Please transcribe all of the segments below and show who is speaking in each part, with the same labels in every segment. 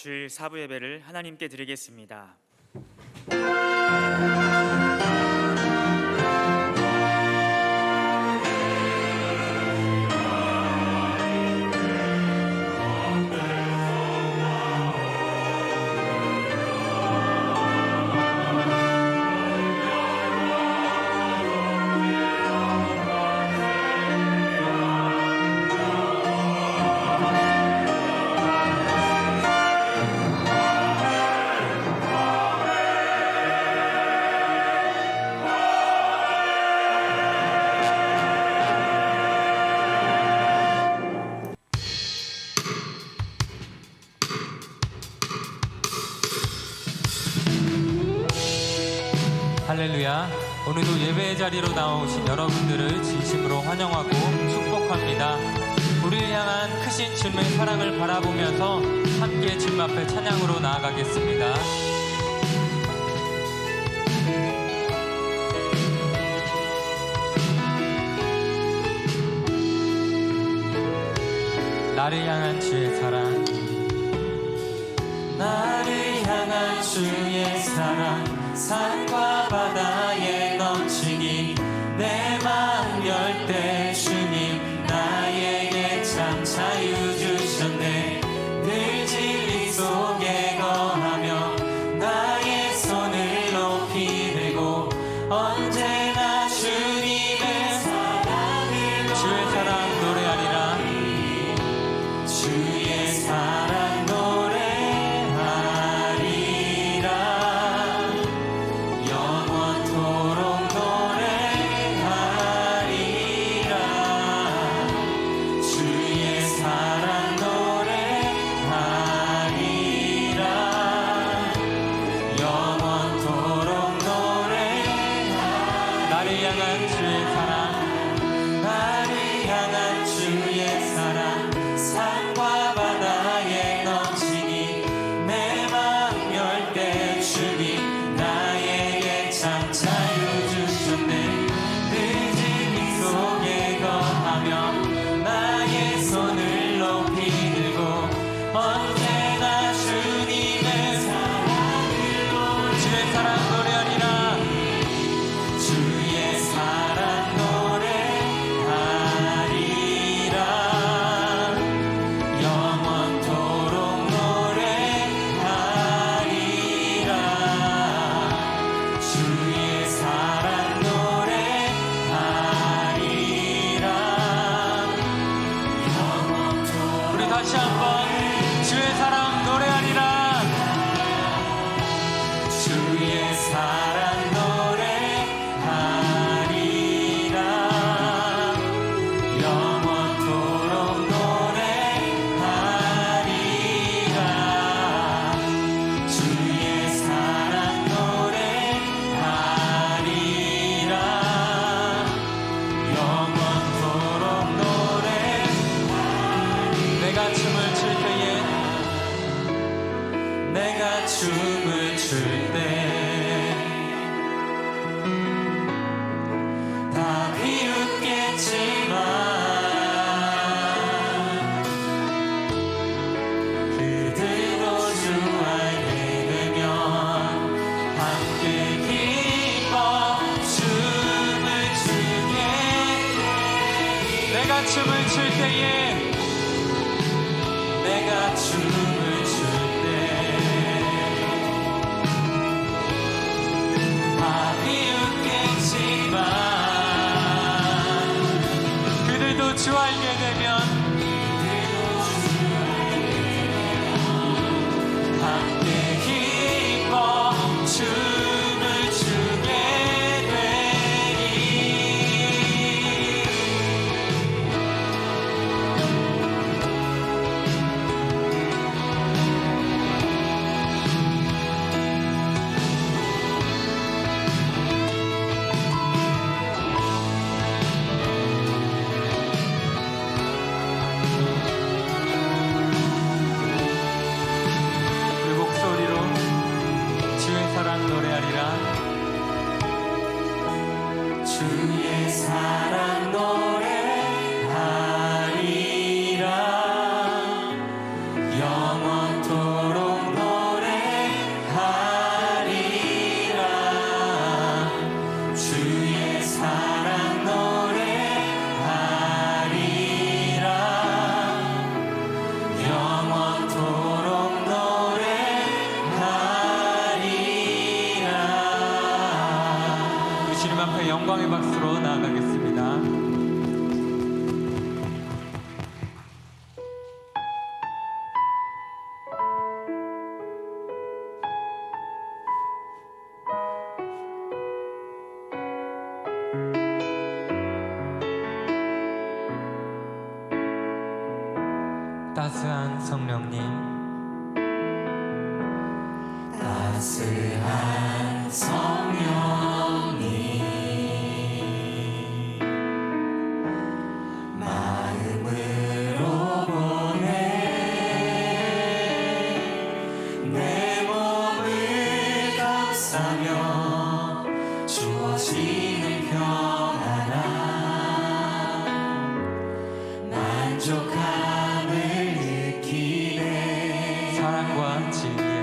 Speaker 1: 주일 사부 예배를 하나님께 드리겠습니다.
Speaker 2: 할렐루야. 오늘도 예배의 자리로 나오신 여러분들을 진심으로 환영하고 축복합니다. 우리를 향한 크신 주님의 사랑을 바라보면서 함께 주님 앞에 찬양으로 나아가겠습니다. 나를 향한 주의 사랑, 나를 향한 주의 사랑, 산과 바다에 넘치니 내 마음 열 때 주님 나에게 참 자유 주셨네. 늘 진리 속에 거하며 나의 손을 높이 들고 언제나 주님의 사랑을 주의 사랑 노래하리라. 주의 사랑 다시 한번 주의 사랑 노래하리라. 주의 사랑 노래하리라. 영원토록 노래하리라. 주의 사랑 노래하리라. 영원토록 내가 춤을 출 때에 내가 춤을 출 때 다 비웃겠지만 그들도 주 알게 되면 함께 기뻐 춤을 추게 되리. 내가 춤을 출 때에 내가 춤을 출 때 다 비웃겠지만 그들도 주 알게 되면 함께 기뻐 춤을 추게 되리. 성령님
Speaker 3: 따스한 성령님 마음으로 보내 내 몸을 감싸며 주어지는 평안함 만족함을 느끼네
Speaker 2: 사랑과 진리에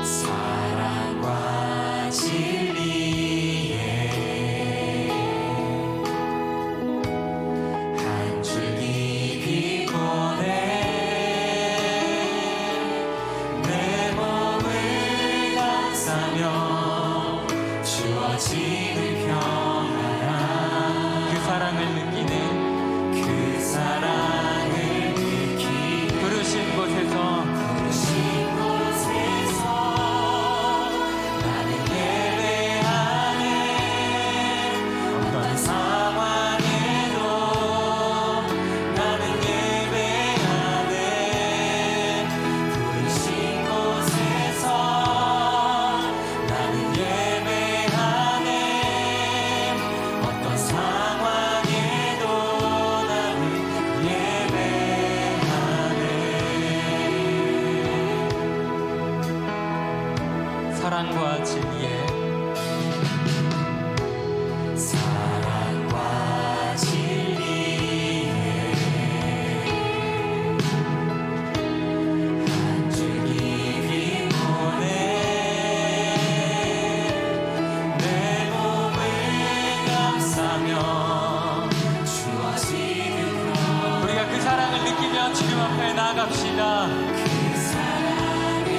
Speaker 3: 사랑과 진리에 한 줄기 빛보내 내 몸을 감싸며 주어지는 평안함
Speaker 2: 그 사랑을 느끼는
Speaker 3: 그 사랑을 느끼는
Speaker 2: 부르신 곳에서
Speaker 3: 부르신 곳에서 나는 예배하네 어떤 상황에도 나는 예배하네 부르신 곳에서 나는 예배하네 어떤 상황에도 나는 예배하네
Speaker 2: 사랑과 진리에
Speaker 3: 사랑과 진리에 한 줄기 빛보내 내 몸을 감싸며 주어지는
Speaker 2: 우리가 그 사랑을 느끼며 주님 앞에 나아갑시다.
Speaker 3: 그 사랑을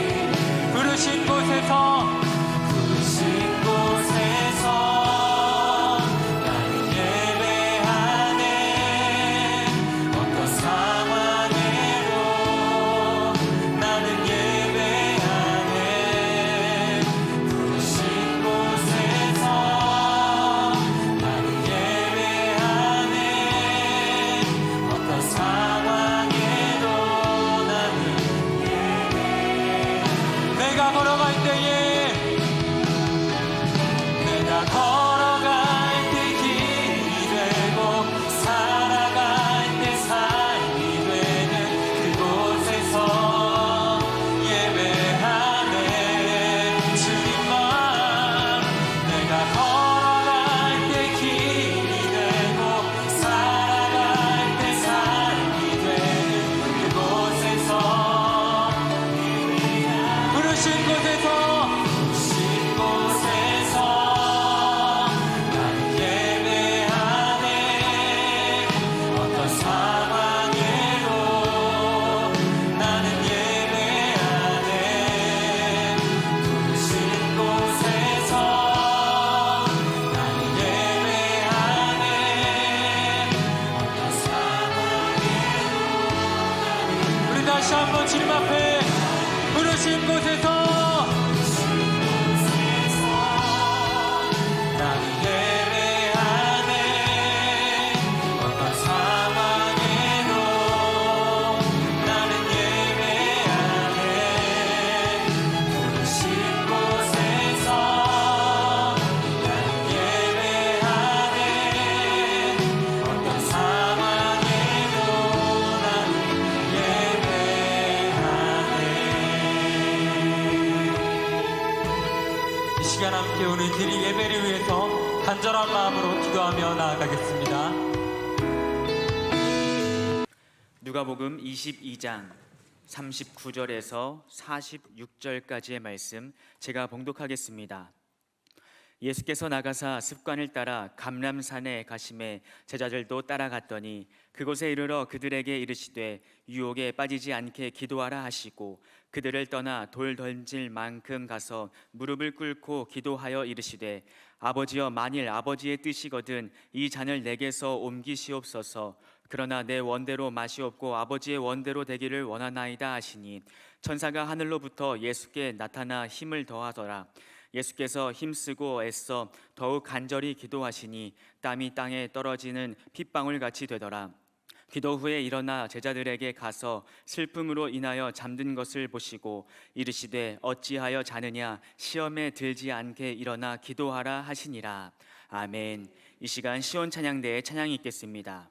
Speaker 2: 부르신 곳에서
Speaker 3: 부르신 곳에서 나는 예배하네 어떤 상황에도 나는 예배하네 부르신 곳에서 나는 예배하네 어떤 상황에도 나는
Speaker 2: 내가 걸어갈 때에
Speaker 3: 내가 걸어갈 때 길이 되고 살아갈 때 삶이 되는 그곳에서 예배하네 주님만 내가 걸어갈 때 길이 되고 살아갈 때 삶이 되는 그곳에서
Speaker 2: 부르신 곳에서
Speaker 3: 부르신 곳에서 나는 예배하네 어떤 상황에도 나는 예배하네 부르신 곳에서 나는 예배하네 어떤 상황에도
Speaker 2: 우리 다시 한번 주님 앞에 부르신 곳에서
Speaker 3: 나는 예배하네 어떤 상황에도 나는 예배하네 부르신 곳에서 나는 예배하네 어떤 상황에도 나는 예배하네
Speaker 2: 이 시간 함께 오늘 드릴 예배를 위해서 간절한 마음으로 기도하며 나아가겠습니다.
Speaker 1: 누가복음 22장 39절에서 46절까지의 말씀 제가 봉독하겠습니다. 예수께서 나가사 습관을 따라 감람산에 가심에 제자들도 따라갔더니 그곳에 이르러 그들에게 이르시되 유혹에 빠지지 않게 기도하라 하시고 그들을 떠나 돌 던질 만큼 가서 무릎을 꿇고 기도하여 이르시되 아버지여 만일 아버지의 뜻이거든 이 잔을 내게서 옮기시옵소서. 그러나 내 원대로 마시옵고 아버지의 원대로 되기를 원하나이다 하시니 천사가 하늘로부터 예수께 나타나 힘을 더하더라. 예수께서 힘쓰고 애써 더욱 간절히 기도하시니 땀이 땅에 떨어지는 핏방울 같이 되더라. 기도 후에 일어나 제자들에게 가서 슬픔으로 인하여 잠든 것을 보시고 이르시되 어찌하여 자느냐 시험에 들지 않게 일어나 기도하라 하시니라. 아멘. 이 시간 시온 찬양대에 찬양이 있겠습니다.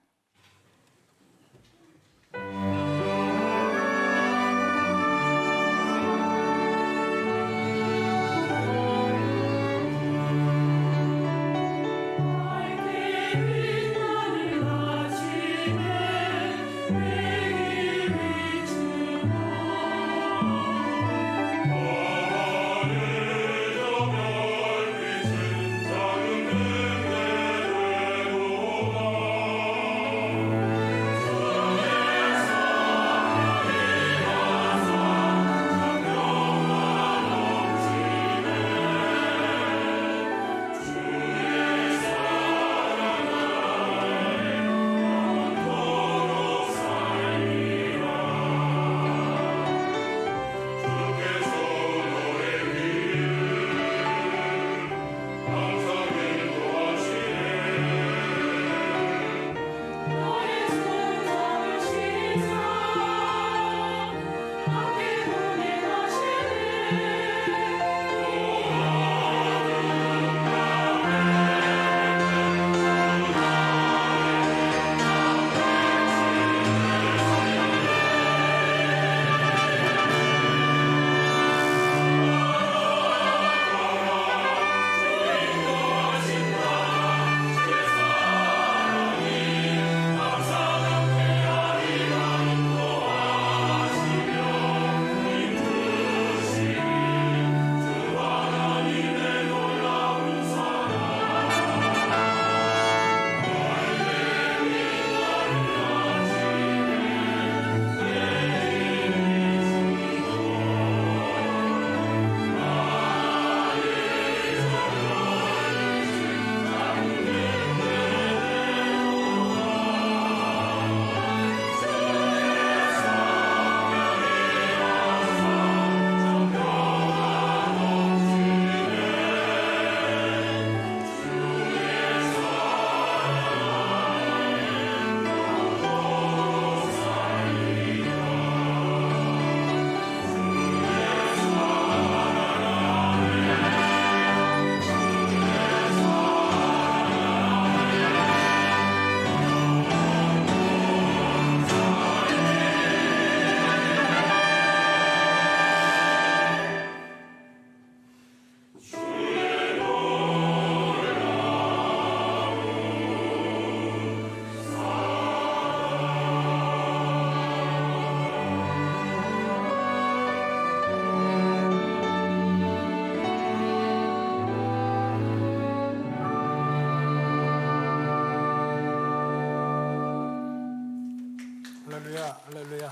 Speaker 4: 할렐루야.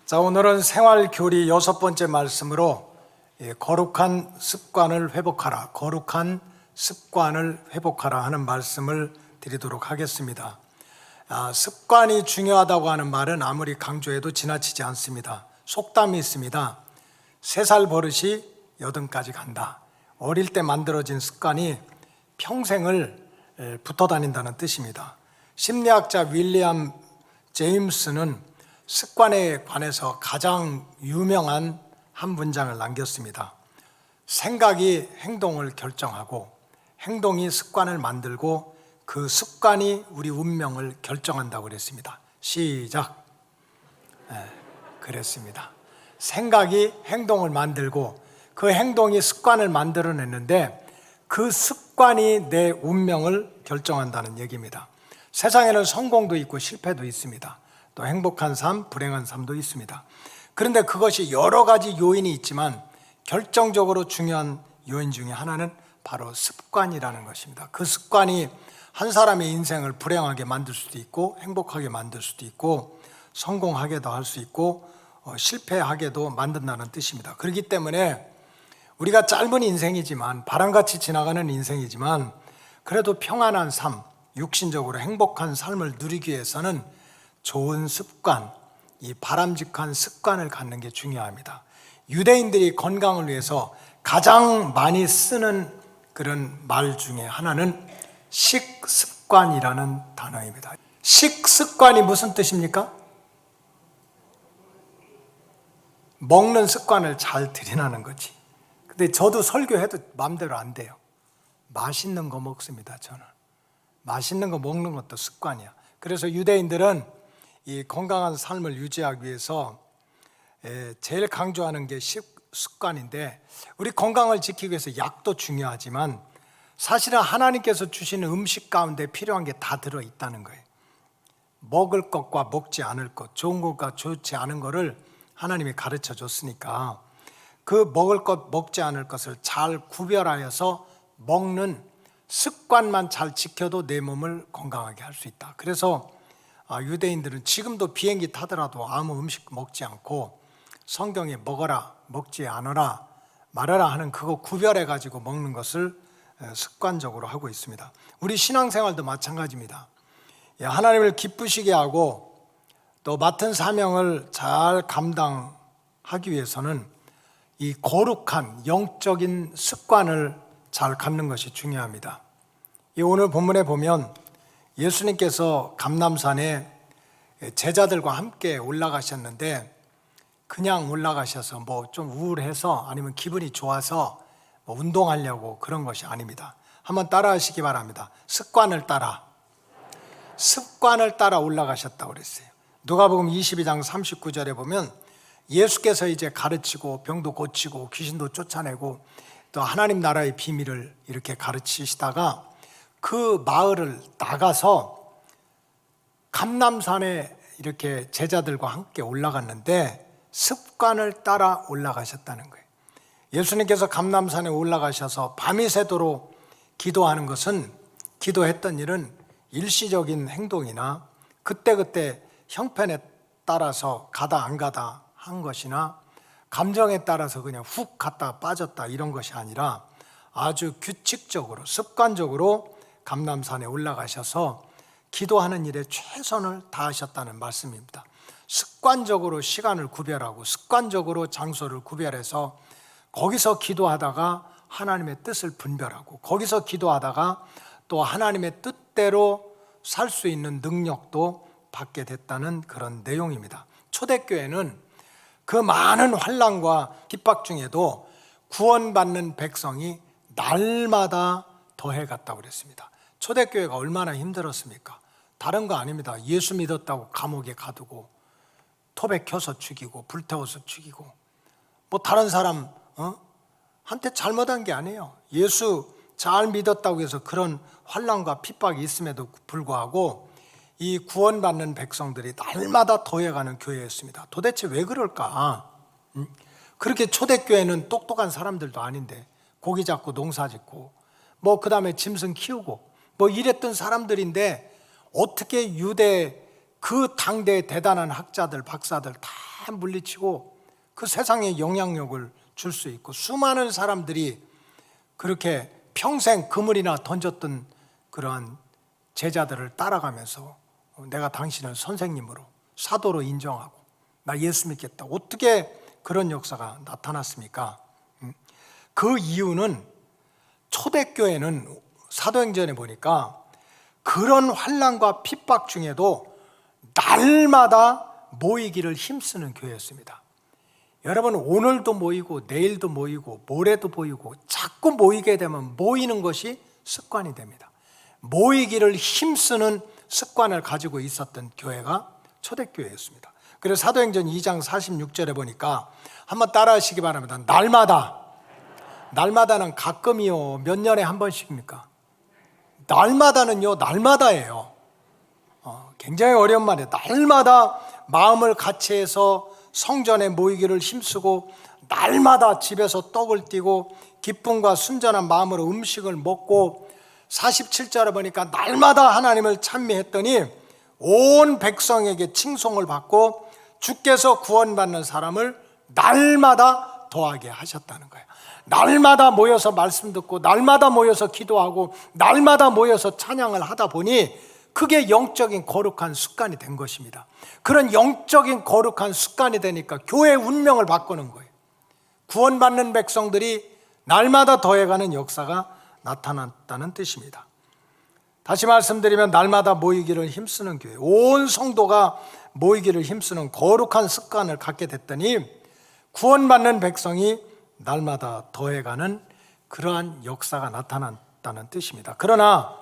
Speaker 4: 자, 오늘은 생활교리 6번째 말씀으로 거룩한 습관을 회복하라, 거룩한 습관을 회복하라 하는 말씀을 드리도록 하겠습니다. 습관이 중요하다고 하는 말은 아무리 강조해도 지나치지 않습니다. 속담이 있습니다. 3살 버릇이 8까지 간다. 어릴 때 만들어진 습관이 평생을 붙어 다닌다는 뜻입니다. 심리학자 윌리엄 제임스는 습관에 관해서 가장 유명한 한 문장을 남겼습니다. 생각이 행동을 결정하고 행동이 습관을 만들고 그 습관이 우리 운명을 결정한다고 그랬습니다. 시작. 그랬습니다. 생각이 행동을 만들고 그 행동이 습관을 만들어냈는데 그 습관이 내 운명을 결정한다는 얘기입니다. 세상에는 성공도 있고 실패도 있습니다. 또 행복한 삶, 불행한 삶도 있습니다. 그런데 그것이 여러 가지 요인이 있지만 결정적으로 중요한 요인 중에 하나는 바로 습관이라는 것입니다. 그 습관이 한 사람의 인생을 불행하게 만들 수도 있고 행복하게 만들 수도 있고 성공하게도 할 수 있고 실패하게도 만든다는 뜻입니다. 그렇기 때문에 우리가 짧은 인생이지만 바람같이 지나가는 인생이지만 그래도 평안한 삶, 육신적으로 행복한 삶을 누리기 위해서는 좋은 습관, 이 바람직한 습관을 갖는 게 중요합니다. 유대인들이 건강을 위해서 가장 많이 쓰는 그런 말 중에 하나는 식습관 습관이라는 단어입니다. 식습관이 무슨 뜻입니까? 먹는 습관을 잘 들이라는 거지. 근데 저도 설교해도 마음대로 안 돼요. 맛있는 거 먹습니다, 저는. 맛있는 거 먹는 것도 습관이야. 그래서 유대인들은 이 건강한 삶을 유지하기 위해서 제일 강조하는 게 습관인데, 우리 건강을 지키기 위해서 약도 중요하지만 사실은 하나님께서 주시는 음식 가운데 필요한 게 다 들어있다는 거예요. 먹을 것과 먹지 않을 것, 좋은 것과 좋지 않은 것을 하나님이 가르쳐 줬으니까 그 먹을 것, 먹지 않을 것을 잘 구별하여서 먹는 습관만 잘 지켜도 내 몸을 건강하게 할 수 있다. 그래서 유대인들은 지금도 비행기 타더라도 아무 음식 먹지 않고 성경에 먹어라, 먹지 않아라, 말아라 하는 그거 구별해 가지고 먹는 것을 습관적으로 하고 있습니다. 우리 신앙생활도 마찬가지입니다. 하나님을 기쁘시게 하고 또 맡은 사명을 잘 감당하기 위해서는 이 거룩한 영적인 습관을 잘 갖는 것이 중요합니다. 오늘 본문에 보면 예수님께서 감람산에 제자들과 함께 올라가셨는데 그냥 올라가셔서 뭐 좀 우울해서 아니면 기분이 좋아서 뭐 운동하려고 그런 것이 아닙니다. 한번 따라 하시기 바랍니다. 습관을 따라 올라가셨다고 그랬어요. 누가복음 22장 39절에 보면 예수께서 이제 가르치고 병도 고치고 귀신도 쫓아내고 또 하나님 나라의 비밀을 이렇게 가르치시다가 그 마을을 나가서 감람산에 이렇게 제자들과 함께 올라갔는데 습관을 따라 올라가셨다는 거예요. 예수님께서 감람산에 올라가셔서 밤이 새도록 기도했던 일은 일시적인 행동이나 그때그때 형편에 따라서 가다 안 가다 한 것이나 감정에 따라서 그냥 훅 갔다 빠졌다 이런 것이 아니라 아주 규칙적으로 습관적으로 감람산에 올라가셔서 기도하는 일에 최선을 다하셨다는 말씀입니다. 습관적으로 시간을 구별하고 습관적으로 장소를 구별해서 거기서 기도하다가 하나님의 뜻을 분별하고 거기서 기도하다가 또 하나님의 뜻대로 살 수 있는 능력도 받게 됐다는 그런 내용입니다. 초대교회는 그 많은 환난과 핍박 중에도 구원받는 백성이 날마다 더해갔다고 그랬습니다. 초대교회가 얼마나 힘들었습니까? 다른 거 아닙니다. 예수 믿었다고 감옥에 가두고 톱에 켜서 죽이고 불태워서 죽이고 뭐 다른 사람 한테 잘못한 게 아니에요. 예수 잘 믿었다고 해서 그런 환난과 핍박이 있음에도 불구하고 이 구원받는 백성들이 날마다 더해가는 교회였습니다. 도대체 왜 그럴까? 그렇게 초대교회는 똑똑한 사람들도 아닌데 고기 잡고 농사 짓고 뭐 그 다음에 짐승 키우고 뭐 이랬던 사람들인데 어떻게 유대 그 당대의 대단한 학자들 박사들 다 물리치고 그 세상에 영향력을 줄 수 있고 수많은 사람들이 그렇게 평생 그물이나 던졌던 그러한 제자들을 따라가면서 내가 당신을 선생님으로 사도로 인정하고 나 예수 믿겠다. 어떻게 그런 역사가 나타났습니까? 그 이유는 초대교회는 사도행전에 보니까 그런 환난과 핍박 중에도 날마다 모이기를 힘쓰는 교회였습니다. 여러분 오늘도 모이고 내일도 모이고 모레도 모이고 자꾸 모이게 되면 모이는 것이 습관이 됩니다. 모이기를 힘쓰는 습관을 가지고 있었던 교회가 초대교회였습니다. 그래서 사도행전 2장 46절에 보니까 한번 따라 하시기 바랍니다. 날마다는 가끔이요 몇 년에 한 번씩입니까? 날마다는요 날마다예요. 굉장히 어려운 말이에요. 날마다 마음을 같이 해서 성전에 모이기를 힘쓰고 날마다 집에서 떡을 띠고 기쁨과 순전한 마음으로 음식을 먹고 47절에 보니까 날마다 하나님을 찬미했더니 온 백성에게 칭송을 받고 주께서 구원받는 사람을 날마다 더하게 하셨다는 거예요. 날마다 모여서 말씀 듣고 날마다 모여서 기도하고 날마다 모여서 찬양을 하다 보니 그게 영적인 거룩한 습관이 된 것입니다. 그런 영적인 거룩한 습관이 되니까 교회의 운명을 바꾸는 거예요. 구원받는 백성들이 날마다 더해가는 역사가 나타났다는 뜻입니다. 다시 말씀드리면 날마다 모이기를 힘쓰는 교회, 온 성도가 모이기를 힘쓰는 거룩한 습관을 갖게 됐더니 구원받는 백성이 날마다 더해가는 그러한 역사가 나타났다는 뜻입니다. 그러나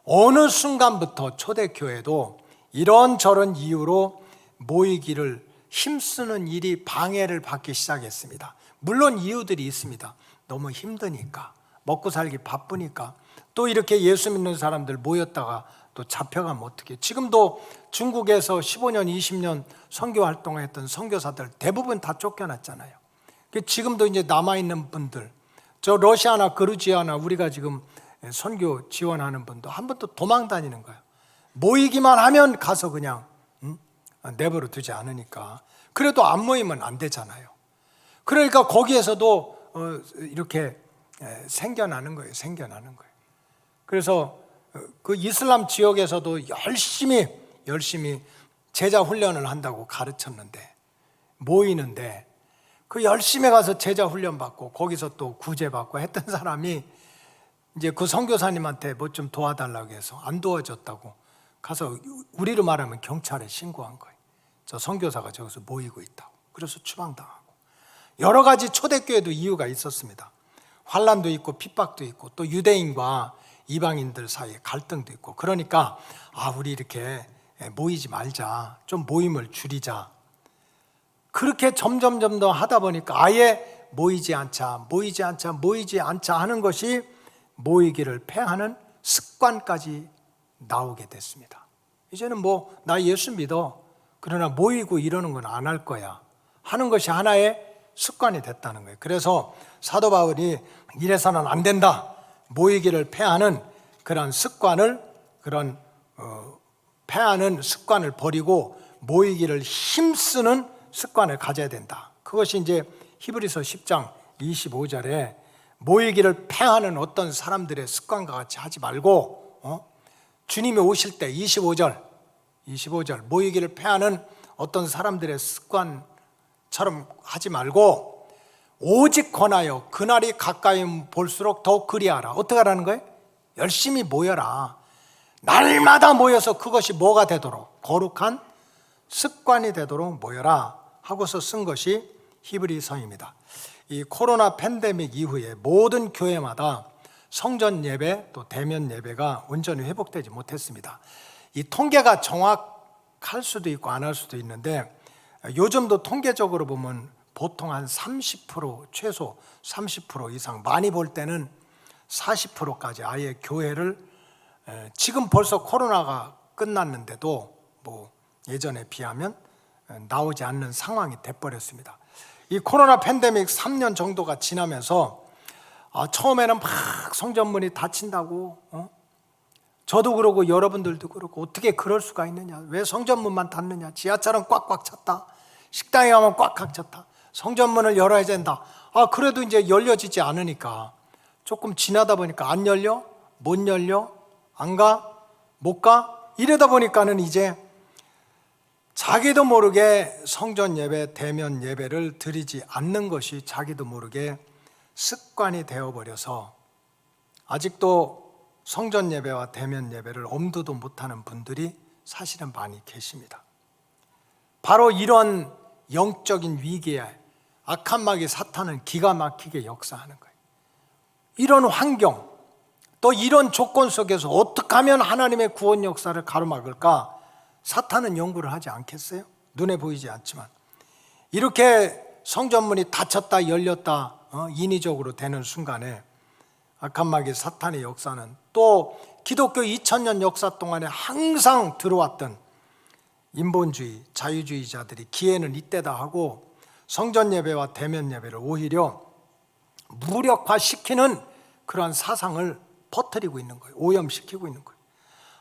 Speaker 4: 어느 순간부터 초대교회도 이런저런 이유로 모이기를 힘쓰는 일이 방해를 받기 시작했습니다. 물론 이유들이 있습니다. 너무 힘드니까, 먹고 살기 바쁘니까, 또 이렇게 예수 믿는 사람들 모였다가 또 잡혀가면 어떡해. 지금도 중국에서 15년, 20년 선교 활동을 했던 선교사들 대부분 다 쫓겨났잖아요. 지금도 이제 남아있는 분들, 저 러시아나 그루지아나 우리가 지금 선교 지원하는 분도 한 번도 도망 다니는 거예요. 모이기만 하면 가서 그냥 내버려 두지 않으니까. 그래도 안 모이면 안 되잖아요. 그러니까 거기에서도 이렇게 생겨나는 거예요. 생겨나는 거예요. 그래서 그 이슬람 지역에서도 열심히 제자 훈련을 한다고 가르쳤는데, 모이는데 그 열심히 가서 제자 훈련 받고 거기서 또 구제받고 했던 사람이 이제 그 선교사님한테 뭐 좀 도와달라고 해서 안 도와줬다고 가서 우리로 말하면 경찰에 신고한 거예요. 저 선교사가 저기서 모이고 있다고. 그래서 추방당하고. 여러 가지 초대교회도 이유가 있었습니다. 환란도 있고 핍박도 있고 또 유대인과 이방인들 사이에 갈등도 있고. 그러니까 우리 이렇게 모이지 말자, 좀 모임을 줄이자. 그렇게 점점 더 하다 보니까 아예 모이지 않자 하는 것이 모이기를 폐하는 습관까지 나오게 됐습니다. 이제는 나 예수 믿어, 그러나 모이고 이러는 건 안 할 거야 하는 것이 하나의 습관이 됐다는 거예요. 그래서 사도 바울이 이래서는 안 된다, 모이기를 폐하는 그런 습관을 폐하는 습관을 버리고 모이기를 힘쓰는 습관을 가져야 된다. 그것이 이제 히브리서 10장 25절에 모이기를 폐하는 어떤 사람들의 습관과 같이 하지 말고 주님이 오실 때 25절 모이기를 폐하는 어떤 사람들의 습관처럼 하지 말고 오직 권하여 그날이 가까이 볼수록 더 그리하라. 어떻게 하라는 거예요? 열심히 모여라. 날마다 모여서 그것이 뭐가 되도록, 거룩한 습관이 되도록 모여라 하고서 쓴 것이 히브리서입니다. 이 코로나 팬데믹 이후에 모든 교회마다 성전 예배 또 대면 예배가 온전히 회복되지 못했습니다. 이 통계가 정확할 수도 있고 안 할 수도 있는데 요즘도 통계적으로 보면 보통 한 30%, 최소 30% 이상, 많이 볼 때는 40%까지 아예 교회를, 지금 벌써 코로나가 끝났는데도 뭐 예전에 비하면 나오지 않는 상황이 돼버렸습니다. 이 코로나 팬데믹 3년 정도가 지나면서 처음에는 막 성전문이 닫힌다고, 저도 그러고 여러분들도 그렇고, 어떻게 그럴 수가 있느냐, 왜 성전문만 닫느냐, 지하철은 꽉꽉 찼다, 식당에 가면 꽉꽉 찼다, 성전문을 열어야 된다. 그래도 이제 열려지지 않으니까 조금 지나다 보니까 안 열려, 못 열려, 안 가, 못 가, 이러다 보니까는 이제 자기도 모르게 성전 예배, 대면 예배를 드리지 않는 것이 자기도 모르게 습관이 되어버려서 아직도 성전 예배와 대면 예배를 엄두도 못하는 분들이 사실은 많이 계십니다. 바로 이런 영적인 위기에 악한 마귀 사탄은 기가 막히게 역사하는 거예요. 이런 환경, 또 이런 조건 속에서 어떻게 하면 하나님의 구원 역사를 가로막을까? 사탄은 연구를 하지 않겠어요? 눈에 보이지 않지만 이렇게 성전문이 닫혔다 열렸다 인위적으로 되는 순간에 악한 마귀 사탄의 역사는 또 기독교 2000년 역사 동안에 항상 들어왔던 인본주의, 자유주의자들이 기회는 이때다 하고 성전 예배와 대면 예배를 오히려 무력화시키는 그러한 사상을 퍼뜨리고 있는 거예요. 오염시키고 있는 거예요.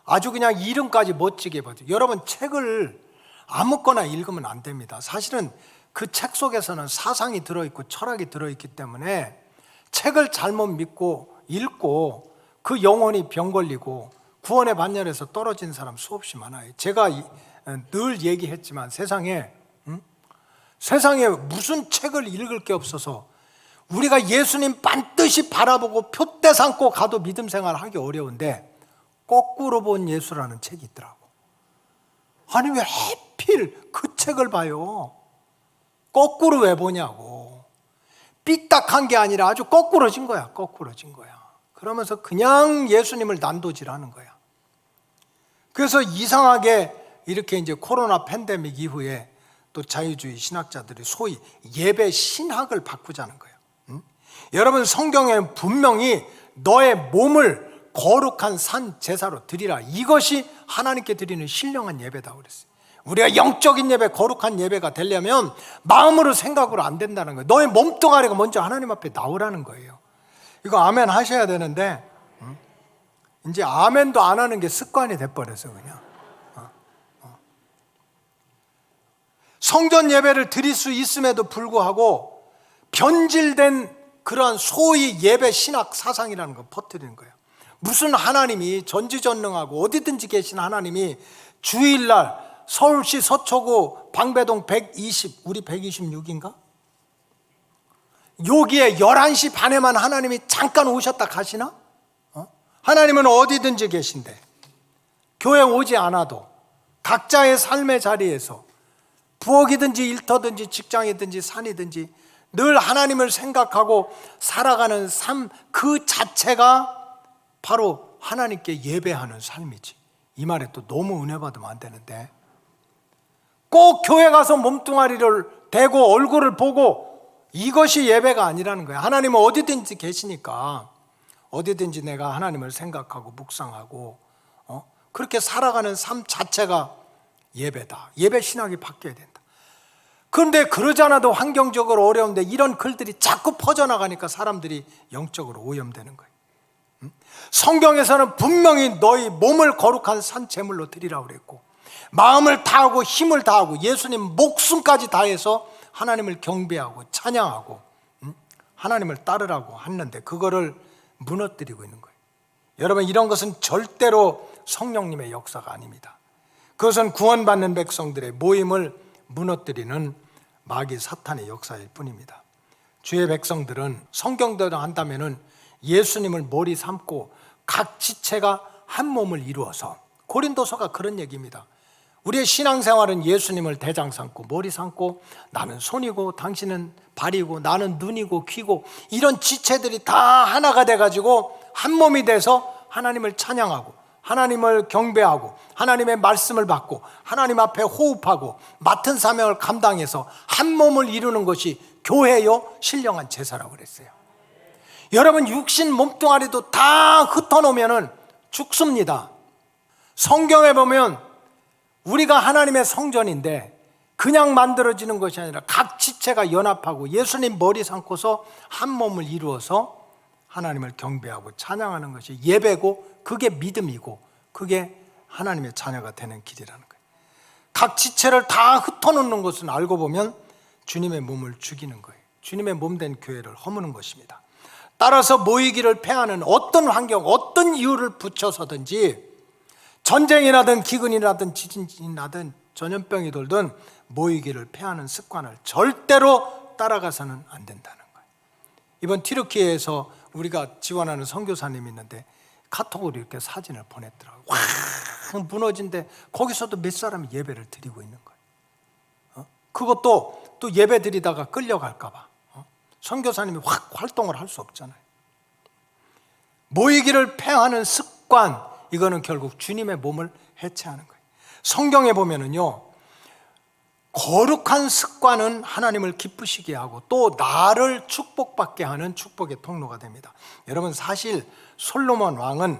Speaker 4: 아주 그냥 이름까지 멋지게 봐도, 여러분 책을 아무거나 읽으면 안 됩니다. 사실은 그 책 속에서는 사상이 들어있고 철학이 들어있기 때문에 책을 잘못 믿고 읽고 그 영혼이 병 걸리고 구원의 반열에서 떨어진 사람 수없이 많아요. 제가 늘 얘기했지만 세상에 무슨 책을 읽을 게 없어서 우리가 예수님 반드시 바라보고 표대 삼고 가도 믿음 생활하기 어려운데 거꾸로 본 예수라는 책이 있더라고. 아니 왜 하필 그 책을 봐요? 거꾸로 왜 보냐고. 삐딱한 게 아니라 아주 거꾸로진 거야. 거꾸로진 거야. 그러면서 그냥 예수님을 난도질하는 거야. 그래서 이상하게 이렇게 이제 코로나 팬데믹 이후에 또 자유주의 신학자들이 소위 예배 신학을 바꾸자는 거예요. 여러분, 성경에 분명히 너의 몸을 거룩한 산 제사로 드리라. 이것이 하나님께 드리는 신령한 예배다 그랬어요. 우리가 영적인 예배, 거룩한 예배가 되려면 마음으로 생각으로 안 된다는 거예요. 너의 몸뚱아리가 먼저 하나님 앞에 나오라는 거예요. 이거 아멘 하셔야 되는데 이제 아멘도 안 하는 게 습관이 돼버려서 그냥 성전 예배를 드릴 수 있음에도 불구하고 변질된 그러한 소위 예배 신학 사상이라는 걸 퍼뜨리는 거예요. 무슨 하나님이 전지전능하고 어디든지 계신 하나님이 주일날 서울시 서초구 방배동 120, 우리 126인가? 여기에 11시 반에만 하나님이 잠깐 오셨다 가시나? 하나님은 어디든지 계신데 교회 오지 않아도 각자의 삶의 자리에서 부엌이든지 일터든지 직장이든지 산이든지 늘 하나님을 생각하고 살아가는 삶 그 자체가 바로 하나님께 예배하는 삶이지. 이 말에 또 너무 은혜 받으면 안 되는데 꼭 교회 가서 몸뚱아리를 대고 얼굴을 보고 이것이 예배가 아니라는 거예요. 하나님은 어디든지 계시니까 어디든지 내가 하나님을 생각하고 묵상하고 그렇게 살아가는 삶 자체가 예배다. 예배 신학이 바뀌어야 된다. 그런데 그러지 않아도 환경적으로 어려운데 이런 글들이 자꾸 퍼져나가니까 사람들이 영적으로 오염되는 거예요. 성경에서는 분명히 너희 몸을 거룩한 산제물로 드리라고 그랬고 마음을 다하고 힘을 다하고 예수님 목숨까지 다해서 하나님을 경배하고 찬양하고 하나님을 따르라고 했는데 그거를 무너뜨리고 있는 거예요. 여러분, 이런 것은 절대로 성령님의 역사가 아닙니다. 그것은 구원받는 백성들의 모임을 무너뜨리는 마귀 사탄의 역사일 뿐입니다. 주의 백성들은 성경대로 한다면은 예수님을 머리 삼고 각 지체가 한 몸을 이루어서, 고린도서가 그런 얘기입니다. 우리의 신앙생활은 예수님을 대장 삼고 머리 삼고 나는 손이고 당신은 발이고 나는 눈이고 귀고 이런 지체들이 다 하나가 돼가지고 한 몸이 돼서 하나님을 찬양하고 하나님을 경배하고 하나님의 말씀을 받고 하나님 앞에 호흡하고 맡은 사명을 감당해서 한 몸을 이루는 것이 교회요 신령한 제사라고 그랬어요. 여러분, 육신 몸뚱아리도 다 흩어놓으면 죽습니다. 성경에 보면 우리가 하나님의 성전인데 그냥 만들어지는 것이 아니라 각 지체가 연합하고 예수님 머리 삼고서 한 몸을 이루어서 하나님을 경배하고 찬양하는 것이 예배고 그게 믿음이고 그게 하나님의 자녀가 되는 길이라는 거예요. 각 지체를 다 흩어놓는 것은 알고 보면 주님의 몸을 죽이는 거예요. 주님의 몸된 교회를 허무는 것입니다. 따라서 모이기를 패하는 어떤 환경, 어떤 이유를 붙여서든지 전쟁이 나든 기근이 나든 지진이 나든 전염병이 돌든 모이기를 패하는 습관을 절대로 따라가서는 안 된다는 거예요. 이번 튀르키예에서 우리가 지원하는 선교사님이 있는데 카톡으로 이렇게 사진을 보냈더라고요. 확 무너진데 거기서도 몇 사람이 예배를 드리고 있는 거예요. 그것도 또 예배 드리다가 끌려갈까 봐 선교사님이 확 활동을 할 수 없잖아요. 모이기를 패하는 습관, 이거는 결국 주님의 몸을 해체하는 거예요. 성경에 보면은요, 거룩한 습관은 하나님을 기쁘시게 하고 또 나를 축복받게 하는 축복의 통로가 됩니다. 여러분, 사실 솔로몬 왕은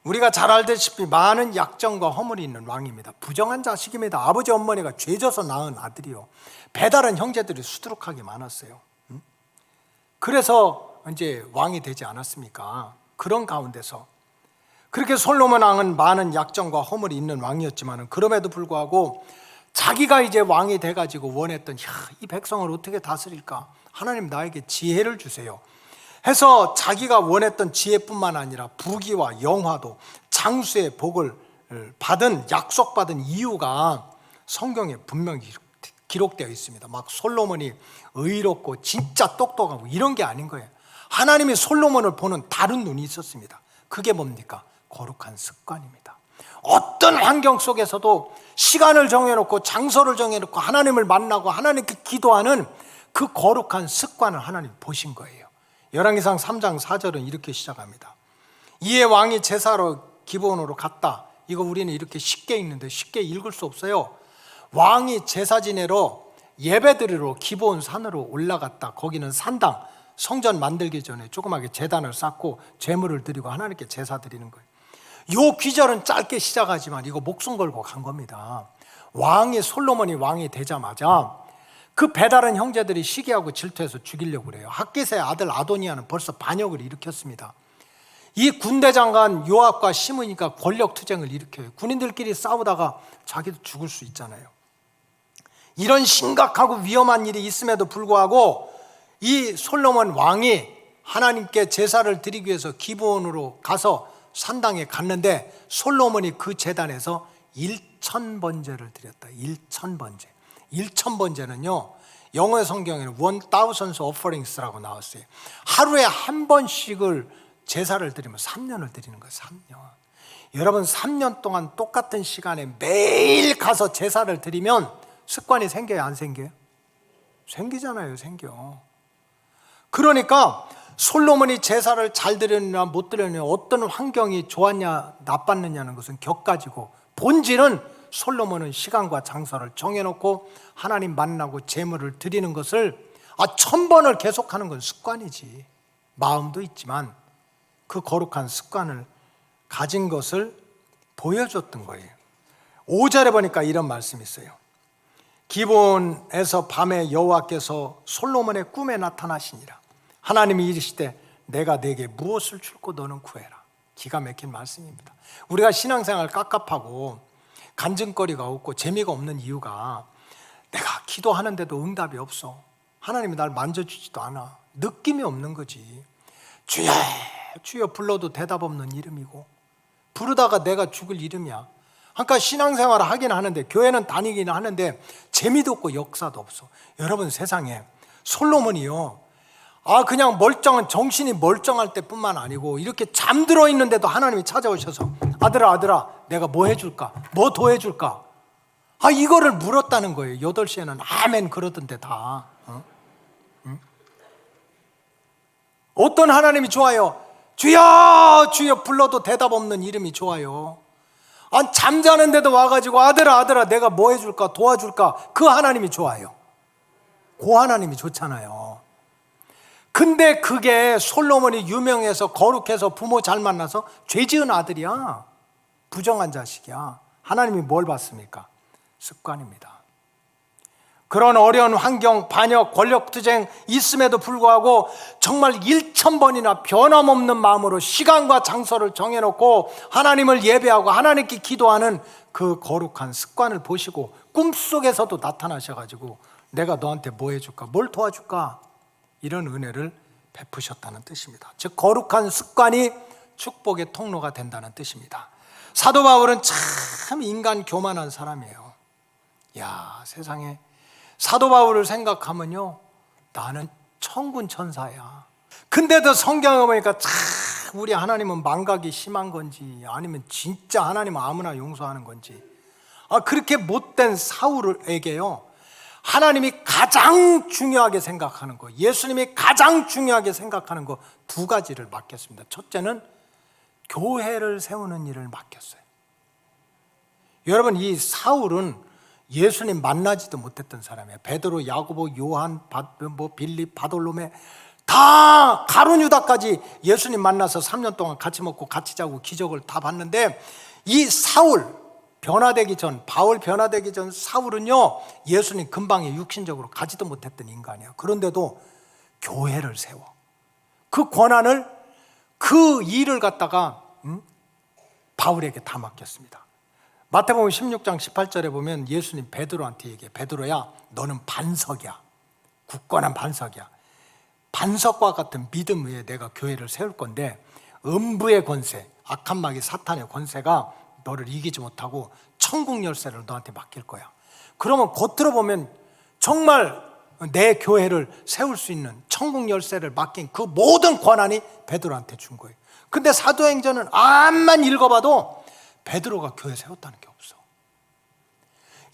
Speaker 4: 우리가 잘 알다시피 많은 약점과 허물이 있는 왕입니다. 부정한 자식입니다. 아버지 어머니가 죄져서 낳은 아들이요, 배다른 형제들이 수두룩하게 많았어요. 그래서 이제 왕이 되지 않았습니까? 그런 가운데서 그렇게 솔로몬 왕은 많은 약점과 허물이 있는 왕이었지만 그럼에도 불구하고 자기가 이제 왕이 돼가지고 원했던 이 백성을 어떻게 다스릴까? 하나님 나에게 지혜를 주세요 해서 자기가 원했던 지혜뿐만 아니라 부귀와 영화도 장수의 복을 받은, 약속받은 이유가 성경에 분명히 기록되어 있습니다. 막 솔로몬이 의롭고 진짜 똑똑하고 이런 게 아닌 거예요. 하나님이 솔로몬을 보는 다른 눈이 있었습니다. 그게 뭡니까? 거룩한 습관입니다. 어떤 환경 속에서도 시간을 정해놓고 장소를 정해놓고 하나님을 만나고 하나님께 기도하는 그 거룩한 습관을 하나님 보신 거예요. 열왕기상 3장 4절은 이렇게 시작합니다. 이에 왕이 제사로 기브온으로 갔다. 이거 우리는 이렇게 쉽게 읽는데 쉽게 읽을 수 없어요. 왕이 제사 지내러 예배드리러 기브온 산으로 올라갔다. 거기는 산당, 성전 만들기 전에 조그맣게 제단을 쌓고 제물을 드리고 하나님께 제사 드리는 거예요. 요 귀절은 짧게 시작하지만 이거 목숨 걸고 간 겁니다. 솔로몬이 왕이 되자마자 그 배다른 형제들이 시기하고 질투해서 죽이려고 그래요. 학깃의 아들 아도니아는 벌써 반역을 일으켰습니다. 이 군대 장관 요압과 시므니가 권력 투쟁을 일으켜요. 군인들끼리 싸우다가 자기도 죽을 수 있잖아요. 이런 심각하고 위험한 일이 있음에도 불구하고 이 솔로몬 왕이 하나님께 제사를 드리기 위해서 기브온으로 가서 산당에 갔는데 솔로몬이 그 제단에서 1000번제를 드렸다. 1000번제. 1000번제는요, 영어 성경에는 1000 offerings라고 나왔어요. 하루에 한 번씩을 제사를 드리면 3년을 드리는 거예요. 3년. 여러분 3년 동안 똑같은 시간에 매일 가서 제사를 드리면 습관이 생겨요, 안 생겨요? 생기잖아요. 생겨. 그러니까 솔로몬이 제사를 잘 드렸느냐 못 드렸느냐, 어떤 환경이 좋았냐 나빴느냐는 것은 격가지고, 본질은 솔로몬은 시간과 장소를 정해놓고 하나님 만나고 제물을 드리는 것을 1000번을 계속하는 건 습관이지. 마음도 있지만 그 거룩한 습관을 가진 것을 보여줬던 거예요. 5절에 보니까 이런 말씀이 있어요. 기브온에서 밤에 여호와께서 솔로몬의 꿈에 나타나시니라. 하나님이 이르시되 내가 네게 무엇을 줄고 너는 구해라. 기가 막힌 말씀입니다. 우리가 신앙생활 깝깝하고 간증거리가 없고 재미가 없는 이유가 내가 기도하는데도 응답이 없어. 하나님이 날 만져주지도 않아. 느낌이 없는 거지. 주여 주여 불러도 대답 없는 이름이고, 부르다가 내가 죽을 이름이야. 그러니까 신앙생활을 하긴 하는데, 교회는 다니긴 하는데 재미도 없고 역사도 없어. 여러분 세상에 솔로몬이요, 그냥 정신이 멀쩡할 때뿐만 아니고 이렇게 잠들어 있는데도 하나님이 찾아오셔서 아들아 내가 뭐 해줄까? 뭐 더 해줄까? 이거를 물었다는 거예요. 8시에는 아멘 그러던데 다. 어떤 하나님이 좋아요? 주여 주여 불러도 대답 없는 이름이 좋아요. 잠자는데도 와가지고 아들아 내가 뭐 해줄까? 도와줄까? 그 하나님이 좋아요. 그 하나님이 좋잖아요. 근데 그게 솔로몬이 유명해서 거룩해서 부모 잘 만나서 죄 지은 아들이야. 부정한 자식이야. 하나님이 뭘 봤습니까? 습관입니다. 그런 어려운 환경, 반역, 권력투쟁 있음에도 불구하고 정말 1000번이나 변함없는 마음으로 시간과 장소를 정해놓고 하나님을 예배하고 하나님께 기도하는 그 거룩한 습관을 보시고 꿈속에서도 나타나셔가지고 내가 너한테 뭐 해줄까? 뭘 도와줄까? 이런 은혜를 베푸셨다는 뜻입니다. 즉 거룩한 습관이 축복의 통로가 된다는 뜻입니다. 사도 바울은 참 인간 교만한 사람이에요. 세상에 사도 바울을 생각하면요, 나는 천군 천사야. 근데도 성경에 보니까 참 우리 하나님은 망각이 심한 건지 아니면 진짜 하나님은 아무나 용서하는 건지, 그렇게 못된 사울에게요, 하나님이 가장 중요하게 생각하는 거, 예수님이 가장 중요하게 생각하는 거 2가지를 맡겼습니다. 첫째는 교회를 세우는 일을 맡겼어요. 여러분 이 사울은 예수님 만나지도 못했던 사람이에요. 베드로, 야고보, 요한, 빌립, 바돌로메 다 가룟 유다까지 예수님 만나서 3년 동안 같이 먹고 같이 자고 기적을 다 봤는데, 이 사울 바울 변화되기 전 사울은요, 예수님 근방에 육신적으로 가지도 못했던 인간이야. 그런데도 교회를 세워. 그 권한을, 그 일을 갖다가 바울에게 다 맡겼습니다. 마태복음 16장 18절에 보면 예수님 베드로한테 얘기해. 베드로야, 너는 반석이야. 굳건한 반석이야. 반석과 같은 믿음 위에 내가 교회를 세울 건데, 음부의 권세, 악한 마귀 사탄의 권세가 너를 이기지 못하고 천국 열쇠를 너한테 맡길 거야. 그러면 겉으로 보면 정말 내 교회를 세울 수 있는 천국 열쇠를 맡긴 그 모든 권한이 베드로한테 준 거예요. 근데 사도행전은 암만 읽어봐도 베드로가 교회 세웠다는 게 없어.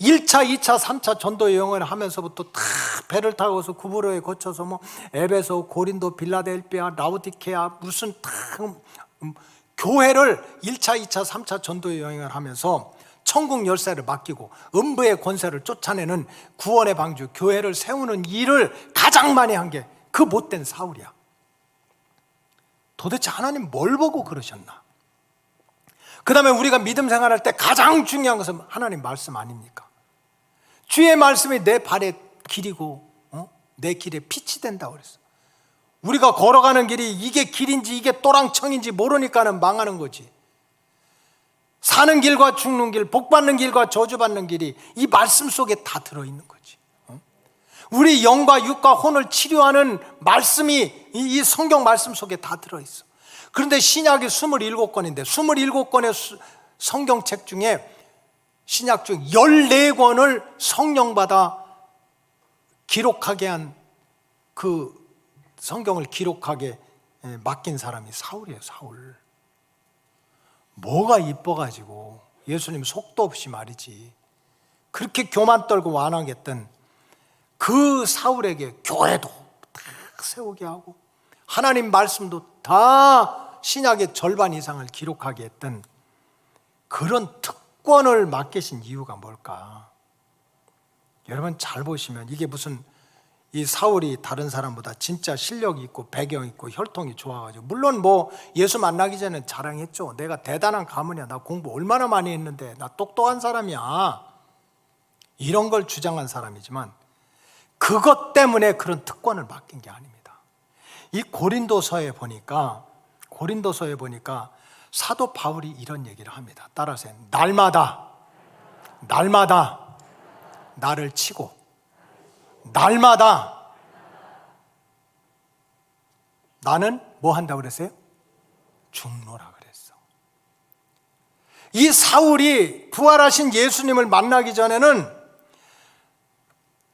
Speaker 4: 1차, 2차, 3차 전도 여행을 하면서부터 다 배를 타고서 구브로에 거쳐서 뭐 에베소, 고린도, 빌라델피아, 라우디케아 무슨 다 교회를 1차, 2차, 3차 전도 여행을 하면서 천국 열쇠를 맡기고 음부의 권세를 쫓아내는 구원의 방주, 교회를 세우는 일을 가장 많이 한 게 그 못된 사울이야. 도대체 하나님 뭘 보고 그러셨나? 그 다음에 우리가 믿음 생활할 때 가장 중요한 것은 하나님 말씀 아닙니까? 주의 말씀이 내 발의 길이고 내 길에 빛이 된다고 그랬어. 우리가 걸어가는 길이 이게 길인지 이게 또랑청인지 모르니까는 망하는 거지. 사는 길과 죽는 길, 복받는 길과 저주받는 길이 이 말씀 속에 다 들어있는 거지. 우리 영과 육과 혼을 치료하는 말씀이 이 성경 말씀 속에 다 들어있어. 그런데 신약이 27권인데 27권의 성경책 중에 신약 중 14권을 성령받아 기록하게 한 그 성경을 기록하게 맡긴 사람이 사울이에요. 사울. 뭐가 이뻐가지고 예수님 속도 없이 말이지 그렇게 교만 떨고 완악했던 그 사울에게 교회도 다 세우게 하고 하나님 말씀도 다 신약의 절반 이상을 기록하게 했던 그런 특권을 맡기신 이유가 뭘까? 여러분 잘 보시면 이게 무슨 이 사울이 다른 사람보다 진짜 실력이 있고 배경이 있고 혈통이 좋아가지고 물론 뭐 예수 만나기 전에 자랑했죠. 내가 대단한 가문이야. 나 공부 얼마나 많이 했는데 나 똑똑한 사람이야. 이런 걸 주장한 사람이지만 그것 때문에 그런 특권을 맡긴 게 아닙니다. 이 고린도서에 보니까 사도 바울이 이런 얘기를 합니다. 따라서 날마다 나를 치고 날마다 나는 뭐 한다고 그랬어요? 죽노라 그랬어. 이 사울이 부활하신 예수님을 만나기 전에는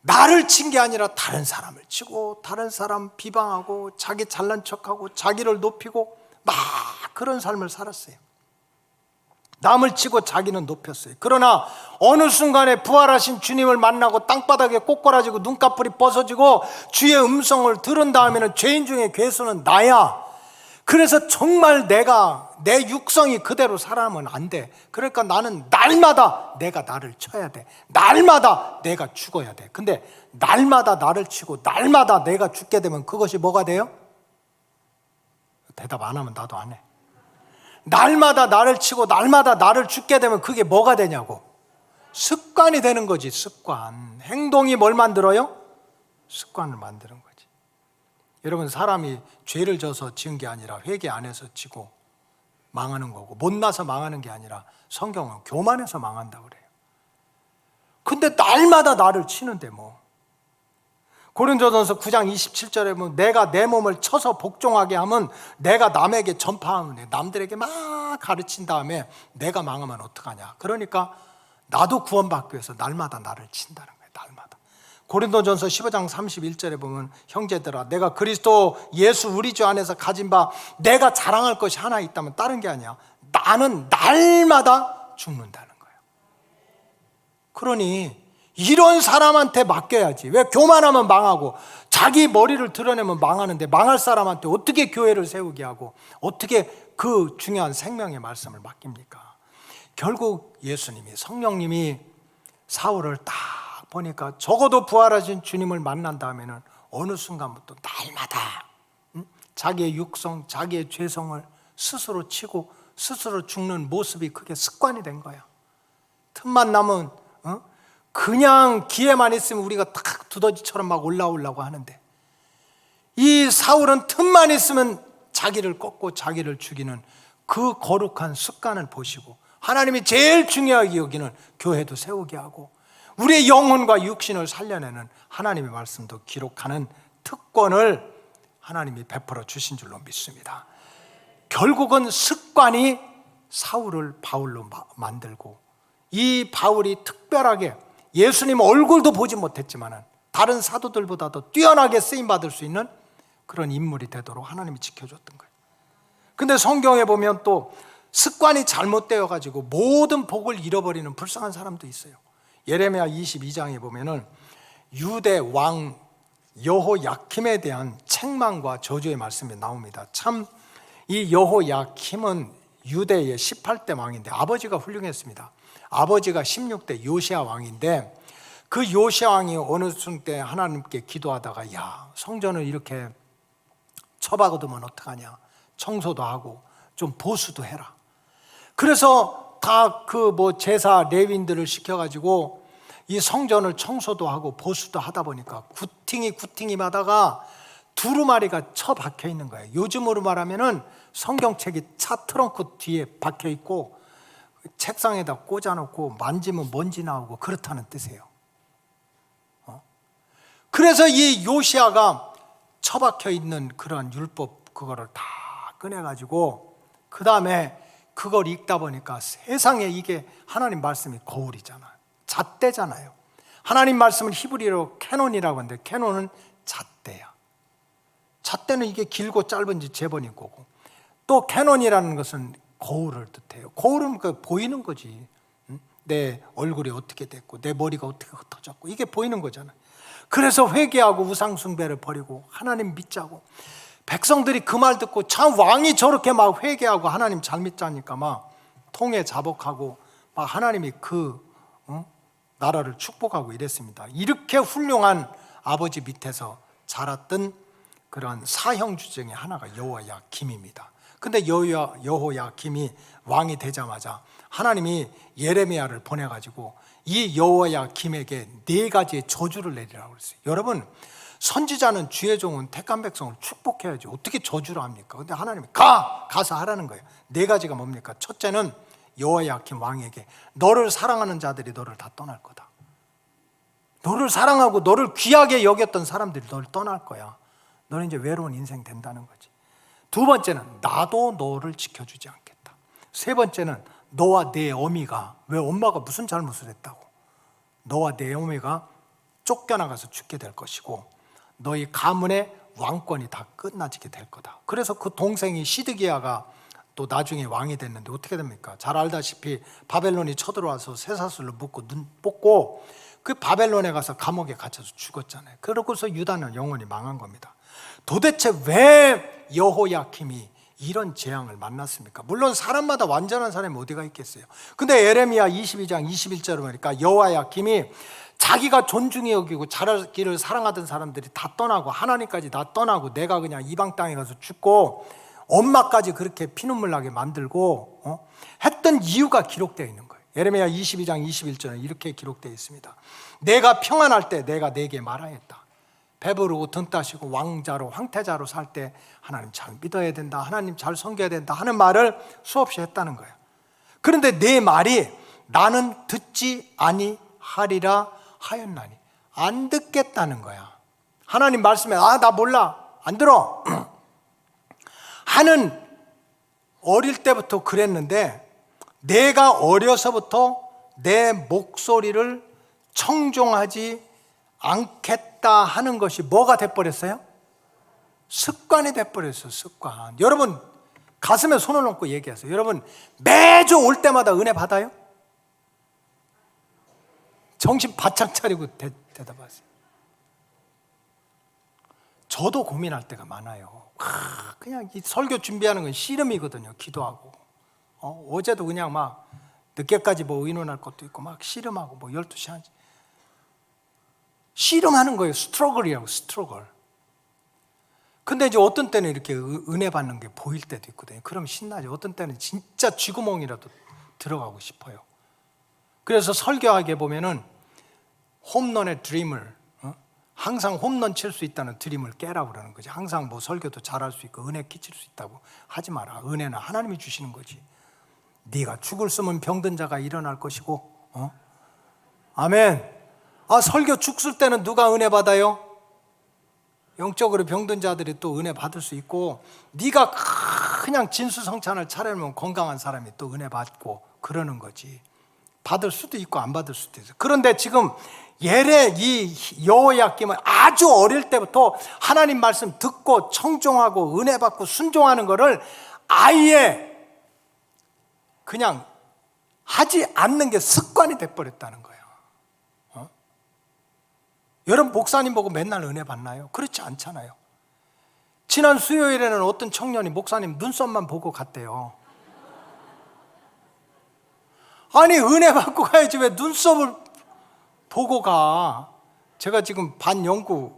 Speaker 4: 나를 친 게 아니라 다른 사람을 치고 다른 사람 비방하고 자기 잘난 척하고 자기를 높이고 막 그런 삶을 살았어요. 남을 치고 자기는 높였어요. 그러나 어느 순간에 부활하신 주님을 만나고 땅바닥에 꼬꾸라지고 눈꺼풀이 벗어지고 주의 음성을 들은 다음에는 죄인 중에 괴수는 나야. 그래서 정말 내가 내 육성이 그대로 살아가면 안 돼. 그러니까 나는 날마다 내가 나를 쳐야 돼. 날마다 내가 죽어야 돼. 근데 날마다 나를 치고 날마다 내가 죽게 되면 그것이 뭐가 돼요? 대답 안 하면 나도 안 해. 날마다 나를 치고 날마다 나를 죽게 되면 그게 뭐가 되냐고. 습관이 되는 거지. 습관. 행동이 뭘 만들어요? 습관을 만드는 거지. 여러분 사람이 죄를 져서 지은 게 아니라 회개 안 해서 지고 망하는 거고 못나서 망하는 게 아니라 성경은 교만해서 망한다고 그래요. 근데 날마다 나를 치는데 뭐. 고린도전서 9장 27절에 보면 내가 내 몸을 쳐서 복종하게 하면 내가 남에게 전파하면 돼. 남들에게 막 가르친 다음에 내가 망하면 어떡하냐. 그러니까 나도 구원받기 위해서 날마다 나를 친다는 거예요. 날마다. 고린도전서 15장 31절에 보면 형제들아 내가 그리스도 예수 우리 주 안에서 가진 바 내가 자랑할 것이 하나 있다면 다른 게 아니야. 나는 날마다 죽는다는 거예요. 그러니 이런 사람한테 맡겨야지. 왜 교만하면 망하고 자기 머리를 드러내면 망하는데 망할 사람한테 어떻게 교회를 세우게 하고 어떻게 그 중요한 생명의 말씀을 맡깁니까? 결국 예수님이 성령님이 사울을 딱 보니까 적어도 부활하신 주님을 만난 다음에는 어느 순간부터 날마다 자기의 육성, 자기의 죄성을 스스로 치고 스스로 죽는 모습이 그게 습관이 된 거야. 틈만 나면 그냥 기회만 있으면 우리가 탁 두더지처럼 막 올라오려고 하는데 이 사울은 틈만 있으면 자기를 꺾고 자기를 죽이는 그 거룩한 습관을 보시고 하나님이 제일 중요하게 여기는 교회도 세우게 하고 우리의 영혼과 육신을 살려내는 하나님의 말씀도 기록하는 특권을 하나님이 베풀어 주신 줄로 믿습니다. 결국은 습관이 사울을 바울로 만들고 이 바울이 특별하게 예수님 얼굴도 보지 못했지만 다른 사도들보다도 뛰어나게 쓰임받을 수 있는 그런 인물이 되도록 하나님이 지켜줬던 거예요. 근데 성경에 보면 또 습관이 잘못되어 가지고 모든 복을 잃어버리는 불쌍한 사람도 있어요. 예레미야 22장에 보면은 유대 왕 여호야킴에 대한 책망과 저주의 말씀이 나옵니다. 참 이 여호야킴은 유대의 18대 왕인데 아버지가 훌륭했습니다. 아버지가 16대 요시야 왕인데 그 요시야 왕이 어느 순 때 하나님께 기도하다가 야, 성전을 이렇게 처박아두면 어떡하냐, 청소도 하고 좀 보수도 해라. 그래서 다 그 제사 레위인들을 시켜가지고 이 성전을 청소도 하고 보수도 하다 보니까 구팅이마다가 두루마리가 처박혀 있는 거예요. 요즘으로 말하면은 성경책이 차 트렁크 뒤에 박혀 있고 책상에다 꽂아놓고 만지면 먼지 나오고 그렇다는 뜻이에요. 그래서 이 요시야가 처박혀 있는 그런 율법 그거를 다 꺼내가지고 그 다음에 그걸 읽다 보니까 세상에 이게 하나님 말씀이 거울이잖아요. 잣대잖아요. 하나님 말씀은 히브리어로 캐논이라고 하는데 캐논은 잣대야. 잣대는 이게 길고 짧은지 재본인 거고, 또 캐논이라는 것은 거울을 뜻해요. 거울은 보이는 거지. 내 얼굴이 어떻게 됐고 내 머리가 어떻게 흩어졌고 이게 보이는 거잖아요. 그래서 회개하고 우상 숭배를 버리고 하나님 믿자고, 백성들이 그 말 듣고 참 왕이 저렇게 막 회개하고 하나님 잘 믿자니까 막 통에 자복하고 막 하나님이 나라를 축복하고 이랬습니다. 이렇게 훌륭한 아버지 밑에서 자랐던 그런 사형주 중에 하나가 여호야김입니다. 근데 여호야김이 왕이 되자마자 하나님이 예레미야를 보내가지고 이 여호야김에게 4가지의 저주를 내리라고 그랬어요. 여러분, 선지자는 주의 종은 택한 백성을 축복해야지 어떻게 저주를 합니까? 근데 하나님이 가서 하라는 거예요. 4가지가 뭡니까? 첫째는 여호야김 왕에게 너를 사랑하는 자들이 너를 다 떠날 거다. 너를 사랑하고 너를 귀하게 여겼던 사람들이 너를 떠날 거야. 너는 이제 외로운 인생 된다는 거지. 2번째는 나도 너를 지켜주지 않겠다. 3번째는 너와 내 어미가, 왜 엄마가 무슨 잘못을 했다고, 너와 내 어미가 쫓겨나가서 죽게 될 것이고 너희 가문의 왕권이 다 끝나지게 될 거다. 그래서 그 동생이 시드기야가 또 나중에 왕이 됐는데 어떻게 됩니까? 잘 알다시피 바벨론이 쳐들어와서 쇠사슬로 묶고 눈 뽑고 그 바벨론에 가서 감옥에 갇혀서 죽었잖아요. 그러고서 유다는 영원히 망한 겁니다. 도대체 왜 여호야김이 이런 재앙을 만났습니까? 물론 사람마다 완전한 사람이 어디가 있겠어요. 근데 예레미야 22장 21절을 보니까 여호야김이 자기가 존중히 여기고 자기를 사랑하던 사람들이 다 떠나고 하나님까지 다 떠나고 내가 그냥 이방 땅에 가서 죽고 엄마까지 그렇게 피눈물 나게 만들고 했던 이유가 기록되어 있는 거예요. 예레미야 22장 21절에 이렇게 기록되어 있습니다. 내가 평안할 때 내가 네게 말하였다. 배부르고 등 따시고 왕자로 황태자로 살 때 하나님 잘 믿어야 된다, 하나님 잘 섬겨야 된다 하는 말을 수없이 했다는 거예요. 그런데 내 말이 나는 듣지 아니하리라 하였나니, 안 듣겠다는 거야. 하나님 말씀에 나 몰라, 안 들어 하는, 어릴 때부터 그랬는데 내가 어려서부터 내 목소리를 청종하지 않겠다 하는 것이 뭐가 돼버렸어요? 습관이 돼버렸어요. 습관. 여러분 가슴에 손을 얹고 얘기하세요. 여러분 매주 올 때마다 은혜 받아요? 정신 바짝 차리고 대답하세요. 저도 고민할 때가 많아요. 그냥 이 설교 준비하는 건 씨름이거든요. 기도하고 어제도 그냥 막 늦게까지 의논할 것도 있고 막 씨름하고 12시 한지 씨름하는 거예요. 스트러글이라고, 스트러글. 근데 이제 어떤 때는 이렇게 은혜 받는 게 보일 때도 있거든요. 그럼 신나죠. 어떤 때는 진짜 쥐구멍이라도 들어가고 싶어요. 그래서 설교하게 보면은 홈런의 드림을, 항상 홈런 칠 수 있다는 드림을 깨라고 그러는 거지. 항상 설교도 잘할 수 있고 은혜 끼칠 수 있다고 하지 마라. 은혜는 하나님이 주시는 거지. 네가 죽을 쓰면 병든 자가 일어날 것이고, 아멘. 설교 죽을 때는 누가 은혜 받아요? 영적으로 병든 자들이 또 은혜 받을 수 있고, 네가 그냥 진수성찬을 차려놓으면 건강한 사람이 또 은혜 받고 그러는 거지. 받을 수도 있고 안 받을 수도 있어. 그런데 지금 이 여호야김은 아주 어릴 때부터 하나님 말씀 듣고 청종하고 은혜 받고 순종하는 거를 아예 그냥 하지 않는 게 습관이 돼버렸다는 거예요. 여러분 목사님 보고 맨날 은혜 받나요? 그렇지 않잖아요. 지난 수요일에는 어떤 청년이 목사님 눈썹만 보고 갔대요. 아니 은혜 받고 가야지 왜 눈썹을 보고 가? 제가 지금 반 연구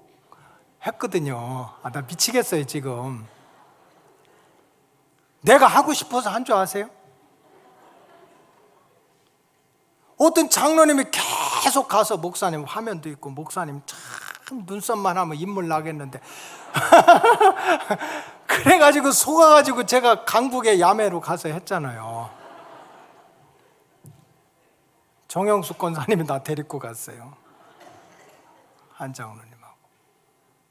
Speaker 4: 했거든요. 나 미치겠어요 지금. 내가 하고 싶어서 한 줄 아세요? 어떤 장로님이 계속 가서 목사님 화면도 있고 목사님 참 눈썹만 하면 인물 나겠는데 그래가지고 속아가지고 제가 강북에 야매로 가서 했잖아요. 정영숙 권사님이 나 데리고 갔어요. 한 장로님하고.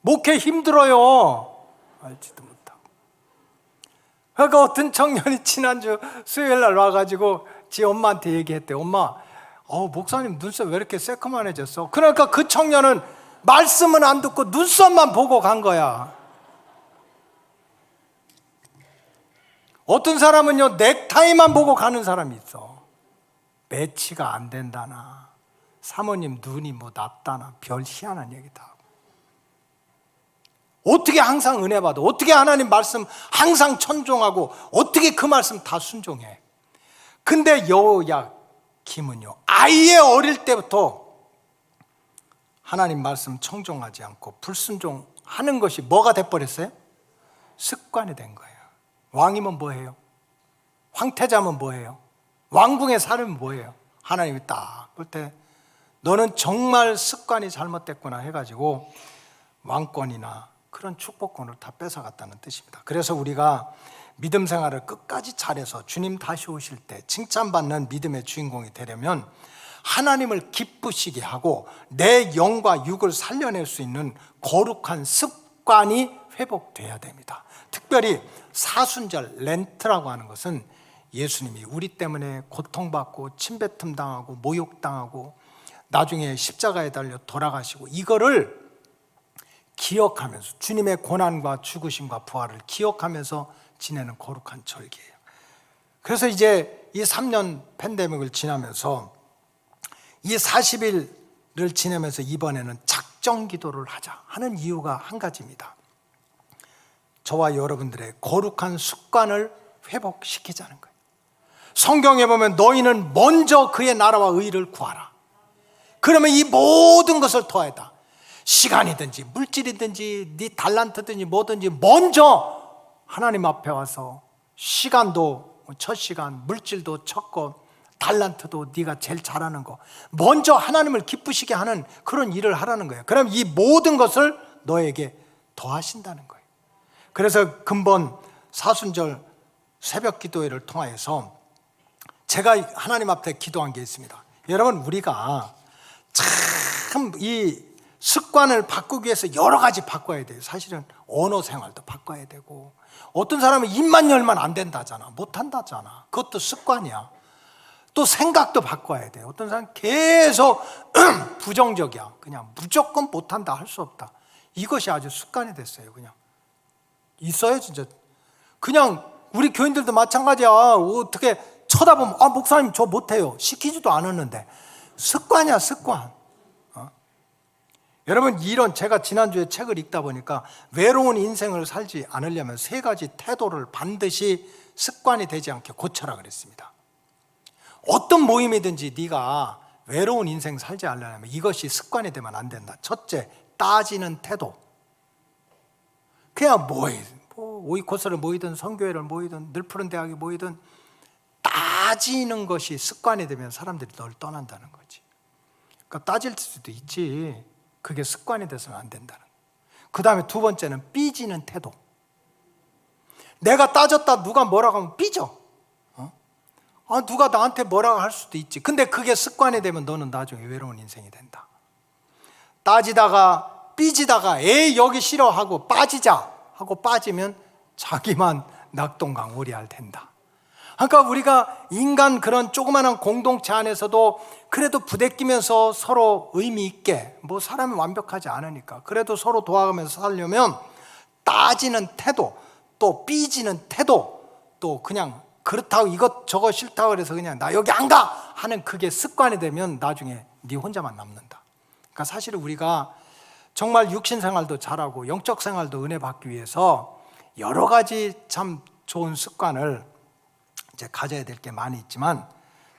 Speaker 4: 목회 힘들어요. 알지도 못하고. 그러니까 어떤 청년이 지난주 수요일 날 와가지고 지 엄마한테 얘기했대. 엄마, 목사님 눈썹 왜 이렇게 새까만해졌어? 그러니까 그 청년은 말씀은 안 듣고 눈썹만 보고 간 거야. 어떤 사람은요 넥타이만 보고 가는 사람이 있어. 매치가 안 된다나 사모님 눈이 뭐 낮다나 별 희한한 얘기 다 하고. 어떻게 항상 은혜 받아? 어떻게 하나님 말씀 항상 천종하고 어떻게 그 말씀 다 순종해? 근데 여호야김은요 아예 어릴 때부터 하나님 말씀 청종하지 않고 불순종하는 것이 뭐가 돼버렸어요? 습관이 된 거예요. 왕이면 뭐해요? 황태자면 뭐해요? 왕궁에 살면 뭐해요? 하나님이 딱 볼 때 너는 정말 습관이 잘못됐구나 해가지고 왕권이나 그런 축복권을 다 뺏어갔다는 뜻입니다. 그래서 우리가 믿음 생활을 끝까지 잘해서 주님 다시 오실 때 칭찬받는 믿음의 주인공이 되려면 하나님을 기쁘시게 하고 내 영과 육을 살려낼 수 있는 거룩한 습관이 회복돼야 됩니다. 특별히 사순절 렌트라고 하는 것은 예수님이 우리 때문에 고통받고 침뱉음 당하고 모욕당하고 나중에 십자가에 달려 돌아가시고 이거를 기억하면서 주님의 고난과 죽으심과 부활을 기억하면서 지내는 거룩한 절기예요. 그래서 이제 이 3년 팬데믹을 지나면서 이 40일을 지내면서 이번에는 작정 기도를 하자 하는 이유가 한 가지입니다. 저와 여러분들의 거룩한 습관을 회복시키자는 거예요. 성경에 보면 너희는 먼저 그의 나라와 의를 구하라. 그러면 이 모든 것을 더하다. 시간이든지 물질이든지 네 달란트든지 뭐든지 먼저 하나님 앞에 와서 시간도 첫 시간, 물질도 첫 것, 달란트도 네가 제일 잘하는 거 먼저 하나님을 기쁘시게 하는 그런 일을 하라는 거예요. 그럼 이 모든 것을 너에게 더하신다는 거예요. 그래서 근본 사순절 새벽 기도회를 통하여서 제가 하나님 앞에 기도한 게 있습니다. 여러분 우리가 참 이 습관을 바꾸기 위해서 여러 가지 바꿔야 돼요. 사실은 언어 생활도 바꿔야 되고 어떤 사람은 입만 열면 안 된다잖아. 못한다잖아. 그것도 습관이야. 또 생각도 바꿔야 돼요. 어떤 사람은 계속 부정적이야. 그냥 무조건 못한다 할 수 없다. 이것이 아주 습관이 됐어요. 그냥 있어요 진짜. 그냥 우리 교인들도 마찬가지야. 어떻게 쳐다보면 목사님 저 못해요. 시키지도 않았는데 습관이야 습관. 여러분 이런 제가 지난주에 책을 읽다 보니까 외로운 인생을 살지 않으려면 세 가지 태도를 반드시 습관이 되지 않게 고쳐라 그랬습니다. 어떤 모임이든지 네가 외로운 인생 살지 않으려면 이것이 습관이 되면 안 된다. 첫째, 따지는 태도. 그냥 오이코스를 모이든 성교회를 모이든 늘푸른 대학에 모이든 따지는 것이 습관이 되면 사람들이 널 떠난다는 거지. 그러니까 따질 수도 있지. 그게 습관이 돼서는 안 된다는 거예요. 그 다음에 두 번째는 삐지는 태도. 내가 따졌다 누가 뭐라고 하면 삐져. 누가 나한테 뭐라고 할 수도 있지. 근데 그게 습관이 되면 너는 나중에 외로운 인생이 된다. 따지다가 삐지다가 여기 싫어하고 빠지자 하고 빠지면 자기만 낙동강오리알 된다. 그러니까 우리가 인간 그런 조그마한 공동체 안에서도 그래도 부대끼면서 서로 의미 있게 사람이 완벽하지 않으니까 그래도 서로 도와가면서 살려면 따지는 태도 또 삐지는 태도 또 그냥 그렇다고 이것저것 싫다고 그래서 그냥 나 여기 안 가! 하는 그게 습관이 되면 나중에 네 혼자만 남는다. 그러니까 사실 우리가 정말 육신 생활도 잘하고 영적 생활도 은혜 받기 위해서 여러 가지 참 좋은 습관을 이제 가져야 될 게 많이 있지만,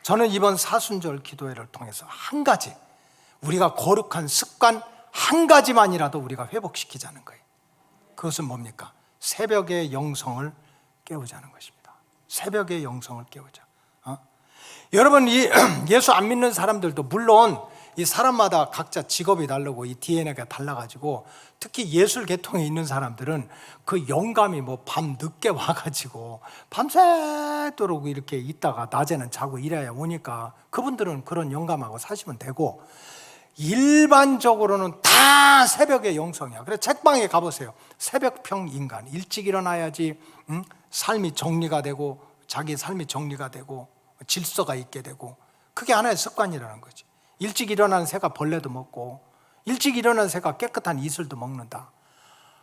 Speaker 4: 저는 이번 사순절 기도회를 통해서 한 가지, 우리가 거룩한 습관 한 가지만이라도 우리가 회복시키자는 거예요. 그것은 뭡니까? 새벽의 영성을 깨우자는 것입니다. 새벽의 영성을 깨우자. 여러분, 이 예수 안 믿는 사람들도 물론 이 사람마다 각자 직업이 다르고 이 DNA가 달라가지고, 특히 예술 계통에 있는 사람들은 그 영감이 뭐 밤 늦게 와가지고 밤새도록 이렇게 있다가 낮에는 자고 일해야 오니까 그분들은 그런 영감하고 사시면 되고, 일반적으로는 다 새벽의 영성이야. 그래서 책방에 가보세요. 새벽형 인간, 일찍 일어나야지 삶이 정리가 되고, 자기 삶이 정리가 되고 질서가 있게 되고, 그게 하나의 습관이라는 거지. 일찍 일어나는 새가 벌레도 먹고, 일찍 일어나는 새가 깨끗한 이슬도 먹는다.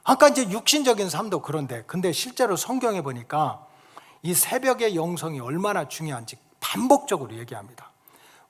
Speaker 4: 아까 이제 육신적인 삶도 그런데, 근데 실제로 성경에 보니까 이 새벽의 영성이 얼마나 중요한지 반복적으로 얘기합니다.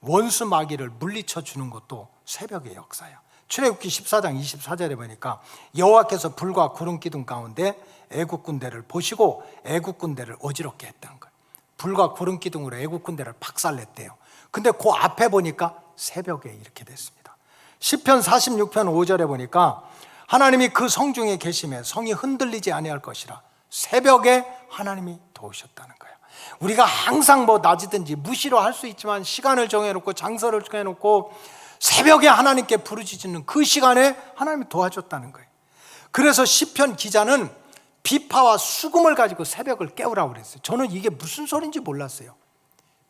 Speaker 4: 원수 마귀를 물리쳐 주는 것도 새벽의 역사야. 출애굽기 14장 24절에 보니까 여호와께서 불과 구름 기둥 가운데 애국 군대를 보시고 애국 군대를 어지럽게 했다는 거예요. 불과 구름 기둥으로 애국 군대를 박살냈대요. 근데 그 앞에 보니까 새벽에 이렇게 됐습니다. 시편 46편 5절에 보니까 하나님이 그 성중에 계심에 성이 흔들리지 아니할 것이라 새벽에 하나님이 도우셨다는 거예요. 우리가 항상 뭐 낮이든지 무시로 할 수 있지만 시간을 정해놓고 장소를 정해놓고 새벽에 하나님께 부르짖는 그 시간에 하나님이 도와줬다는 거예요. 그래서 시편 기자는 비파와 수금을 가지고 새벽을 깨우라고 그랬어요. 저는 이게 무슨 소리인지 몰랐어요.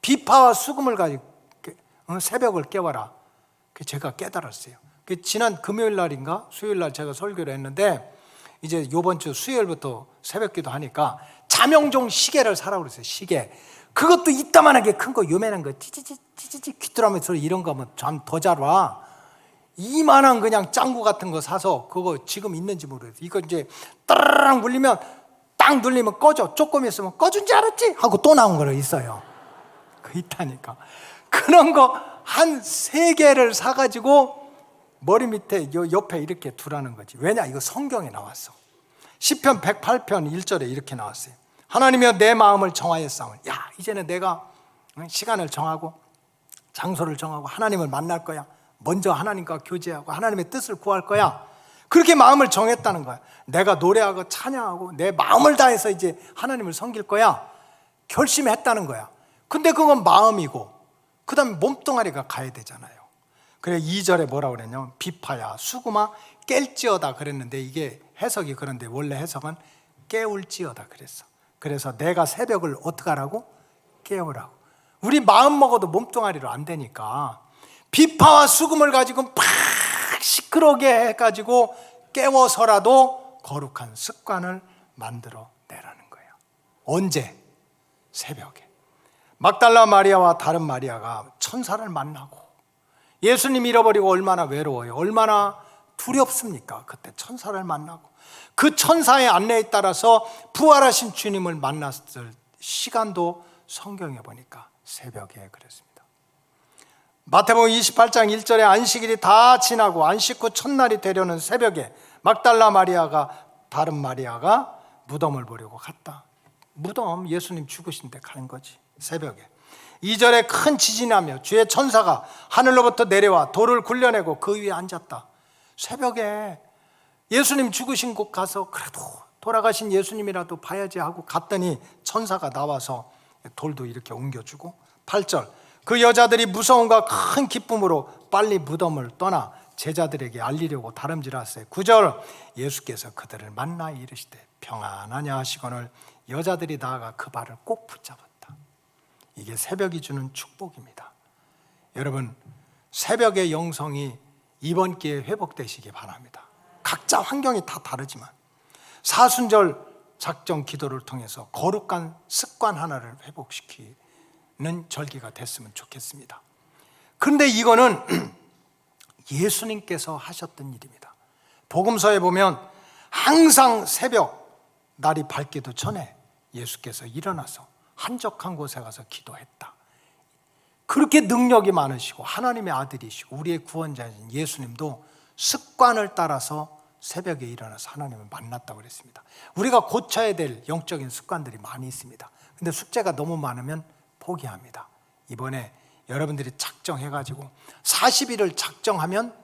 Speaker 4: 비파와 수금을 가지고 새벽을 깨워라. 제가 깨달았어요. 지난 금요일 날인가 수요일 날 제가 설교를 했는데, 이제 이번 주 수요일부터 새벽기도 하니까 자명종 시계를 사라고 그랬어요. 시계. 그것도 이따만하게 큰 거, 요만한 거, 찌찌찌 귀뚜라미 소리 이런 거 하면 잠 더 잘 와. 이만한 그냥 짱구 같은 거 사서, 그거 지금 있는지 모르겠어요. 이거 이제 따라랑 물리면 딱 눌리면 꺼져. 조금 있으면 꺼준 줄 알았지? 하고 또 나온 거로 있어요. 그 있다니까. 그런 거 한 3개를 사가지고 머리 밑에 요 옆에 이렇게 두라는 거지. 왜냐? 이거 성경에 나왔어. 시편 108편 1절에 이렇게 나왔어요. 하나님이여 내 마음을 정하였사오니, 야 이제는 내가 시간을 정하고 장소를 정하고 하나님을 만날 거야. 먼저 하나님과 교제하고 하나님의 뜻을 구할 거야. 그렇게 마음을 정했다는 거야. 내가 노래하고 찬양하고 내 마음을 다해서 이제 하나님을 섬길 거야. 결심했다는 거야. 근데 그건 마음이고, 그 다음에 몸뚱아리가 가야 되잖아요. 그래 2절에 뭐라고 그랬냐면 비파야 수금아 깰지어다 그랬는데, 이게 해석이 그런데 원래 해석은 깨울지어다 그랬어. 그래서 내가 새벽을 어떻게 하라고? 깨우라고. 우리 마음 먹어도 몸뚱아리로 안 되니까 비파와 수금을 가지고 팍 시끄러게 해가지고 깨워서라도 거룩한 습관을 만들어 내라는 거예요. 언제? 새벽에. 막달라 마리아와 다른 마리아가 천사를 만나고, 예수님 잃어버리고 얼마나 외로워요. 얼마나 두렵습니까? 그때 천사를 만나고 그 천사의 안내에 따라서 부활하신 주님을 만났을 시간도 성경에 보니까 새벽에 그랬습니다. 마태복음 28장 1절에 안식일이 다 지나고 안식 후 첫날이 되려는 새벽에 막달라 마리아가 다른 마리아가 무덤을 보려고 갔다. 무덤, 예수님 죽으신 데 가는 거지. 새벽에 2절에 큰 지진이 나며 주의 천사가 하늘로부터 내려와 돌을 굴려내고 그 위에 앉았다. 새벽에 예수님 죽으신 곳 가서 그래도 돌아가신 예수님이라도 봐야지 하고 갔더니 천사가 나와서 돌도 이렇게 옮겨주고, 8절 그 여자들이 무서움과 큰 기쁨으로 빨리 무덤을 떠나 제자들에게 알리려고 다름질하였어요. 9절 예수께서 그들을 만나 이르시되 평안하냐 하시거늘 여자들이 나아가 그 발을 꼭 붙잡았다. 이게 새벽이 주는 축복입니다. 여러분, 새벽의 영성이 이번 기회에 회복되시기 바랍니다. 각자 환경이 다 다르지만 사순절 작정 기도를 통해서 거룩한 습관 하나를 회복시키는 절기가 됐으면 좋겠습니다. 그런데 이거는 예수님께서 하셨던 일입니다. 복음서에 보면 항상 새벽 날이 밝기도 전에 예수께서 일어나서 한적한 곳에 가서 기도했다. 그렇게 능력이 많으시고 하나님의 아들이시고 우리의 구원자이신 예수님도 습관을 따라서 새벽에 일어나서 하나님을 만났다고 그랬습니다. 우리가 고쳐야 될 영적인 습관들이 많이 있습니다. 근데 숙제가 너무 많으면 포기합니다. 이번에 여러분들이 작정해가지고 40일을 작정하면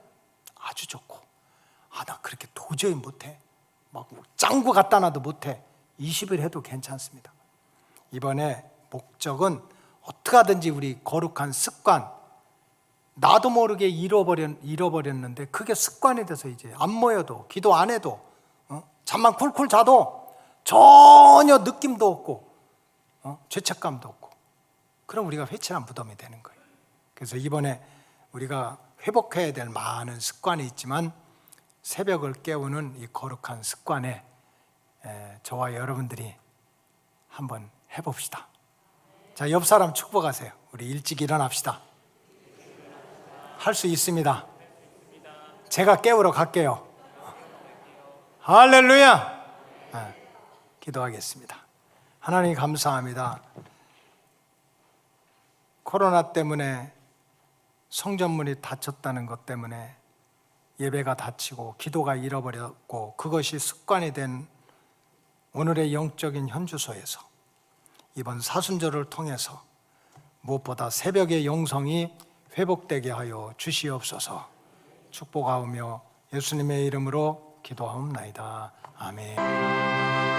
Speaker 4: 아주 좋고, 나 그렇게 도저히 못해, 막 짱구 갖다 놔도 못해, 20일 해도 괜찮습니다. 이번에 목적은 어떻게 하든지 우리 거룩한 습관, 나도 모르게 잃어버렸는데 그게 습관이 돼서 이제 안 모여도, 기도 안 해도, 잠만 쿨쿨 자도 전혀 느낌도 없고 죄책감도 없고, 그럼 우리가 회칠한 무덤이 되는 거예요. 그래서 이번에 우리가 회복해야 될 많은 습관이 있지만 새벽을 깨우는 이 거룩한 습관에 저와 여러분들이 한번 해봅시다. 자, 옆 사람 축복하세요. 우리 일찍 일어납시다. 할 수 있습니다. 제가 깨우러 갈게요. 할렐루야. 기도하겠습니다. 하나님 감사합니다. 코로나 때문에 성전문이 닫혔다는 것 때문에 예배가 닫히고 기도가 잃어버렸고, 그것이 습관이 된 오늘의 영적인 현주소에서 이번 사순절을 통해서 무엇보다 새벽의 영성이 회복되게 하여 주시옵소서. 축복하오며 예수님의 이름으로 기도하옵나이다. 아멘.